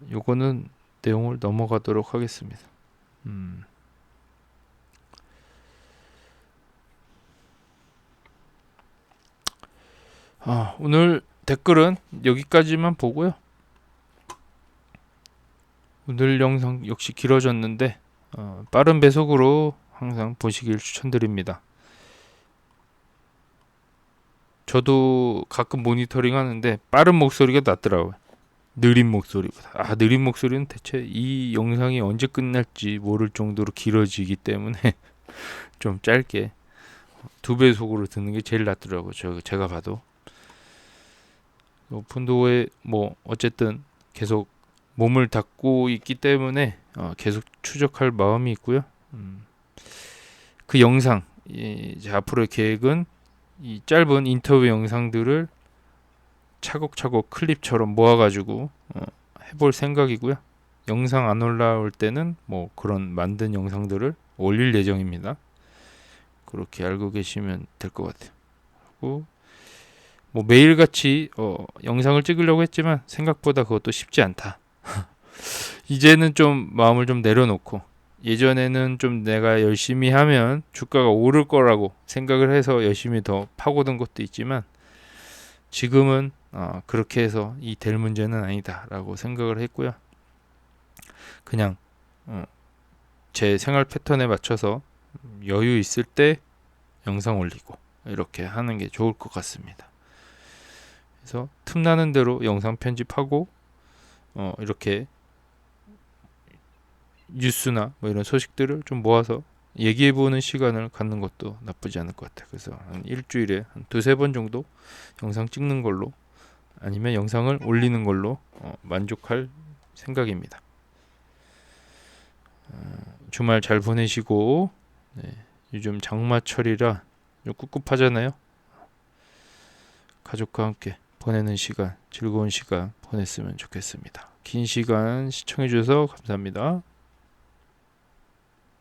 요거는 내용을 넘어가도록 하겠습니다. 오늘 댓글은 여기까지만 보고요. 오늘 영상 역시 길어졌는데 빠른 배속으로 항상 보시길 추천드립니다. 저도 가끔 모니터링 하는데 빠른 목소리가 낫더라고요. 느린 목소리보다. 느린 목소리는 대체 이 영상이 언제 끝날지 모를 정도로 길어지기 때문에 좀 짧게 2배속으로 듣는 게 제일 낫더라고요. 제가 봐도. 오픈도어에 뭐 어쨌든 계속 몸을 닫고 있기 때문에 계속 추적할 마음이 있고요. 그 영상 이제 앞으로의 계획은 이 짧은 인터뷰 영상들을 차곡차곡 클립처럼 모아가지고 해볼 생각이고요. 영상 안 올라올 때는 뭐 그런 만든 영상들을 올릴 예정입니다. 그렇게 알고 계시면 될 것 같아요. 그리고 뭐 매일같이 영상을 찍으려고 했지만 생각보다 그것도 쉽지 않다. 이제는 좀 마음을 좀 내려놓고 예전에는 좀 내가 열심히 하면 주가가 오를 거라고 생각을 해서 열심히 더 파고든 것도 있지만 지금은 그렇게 해서 이 될 문제는 아니다라고 생각을 했고요. 그냥 제 생활 패턴에 맞춰서 여유 있을 때 영상 올리고 이렇게 하는 게 좋을 것 같습니다. 그래서 틈나는 대로 영상 편집하고 이렇게 뉴스나 뭐 이런 소식들을 좀 모아서 얘기해보는 시간을 갖는 것도 나쁘지 않을 것 같아요. 그래서 한 일주일에 한 2-3번 정도 영상 찍는 걸로 아니면 영상을 올리는 걸로 만족할 생각입니다. 주말 잘 보내시고 요즘 장마철이라 좀 꿉꿉하잖아요. 가족과 함께 보내는 시간, 즐거운 시간 보냈으면 좋겠습니다. 긴 시간 시청해 주셔서 감사합니다.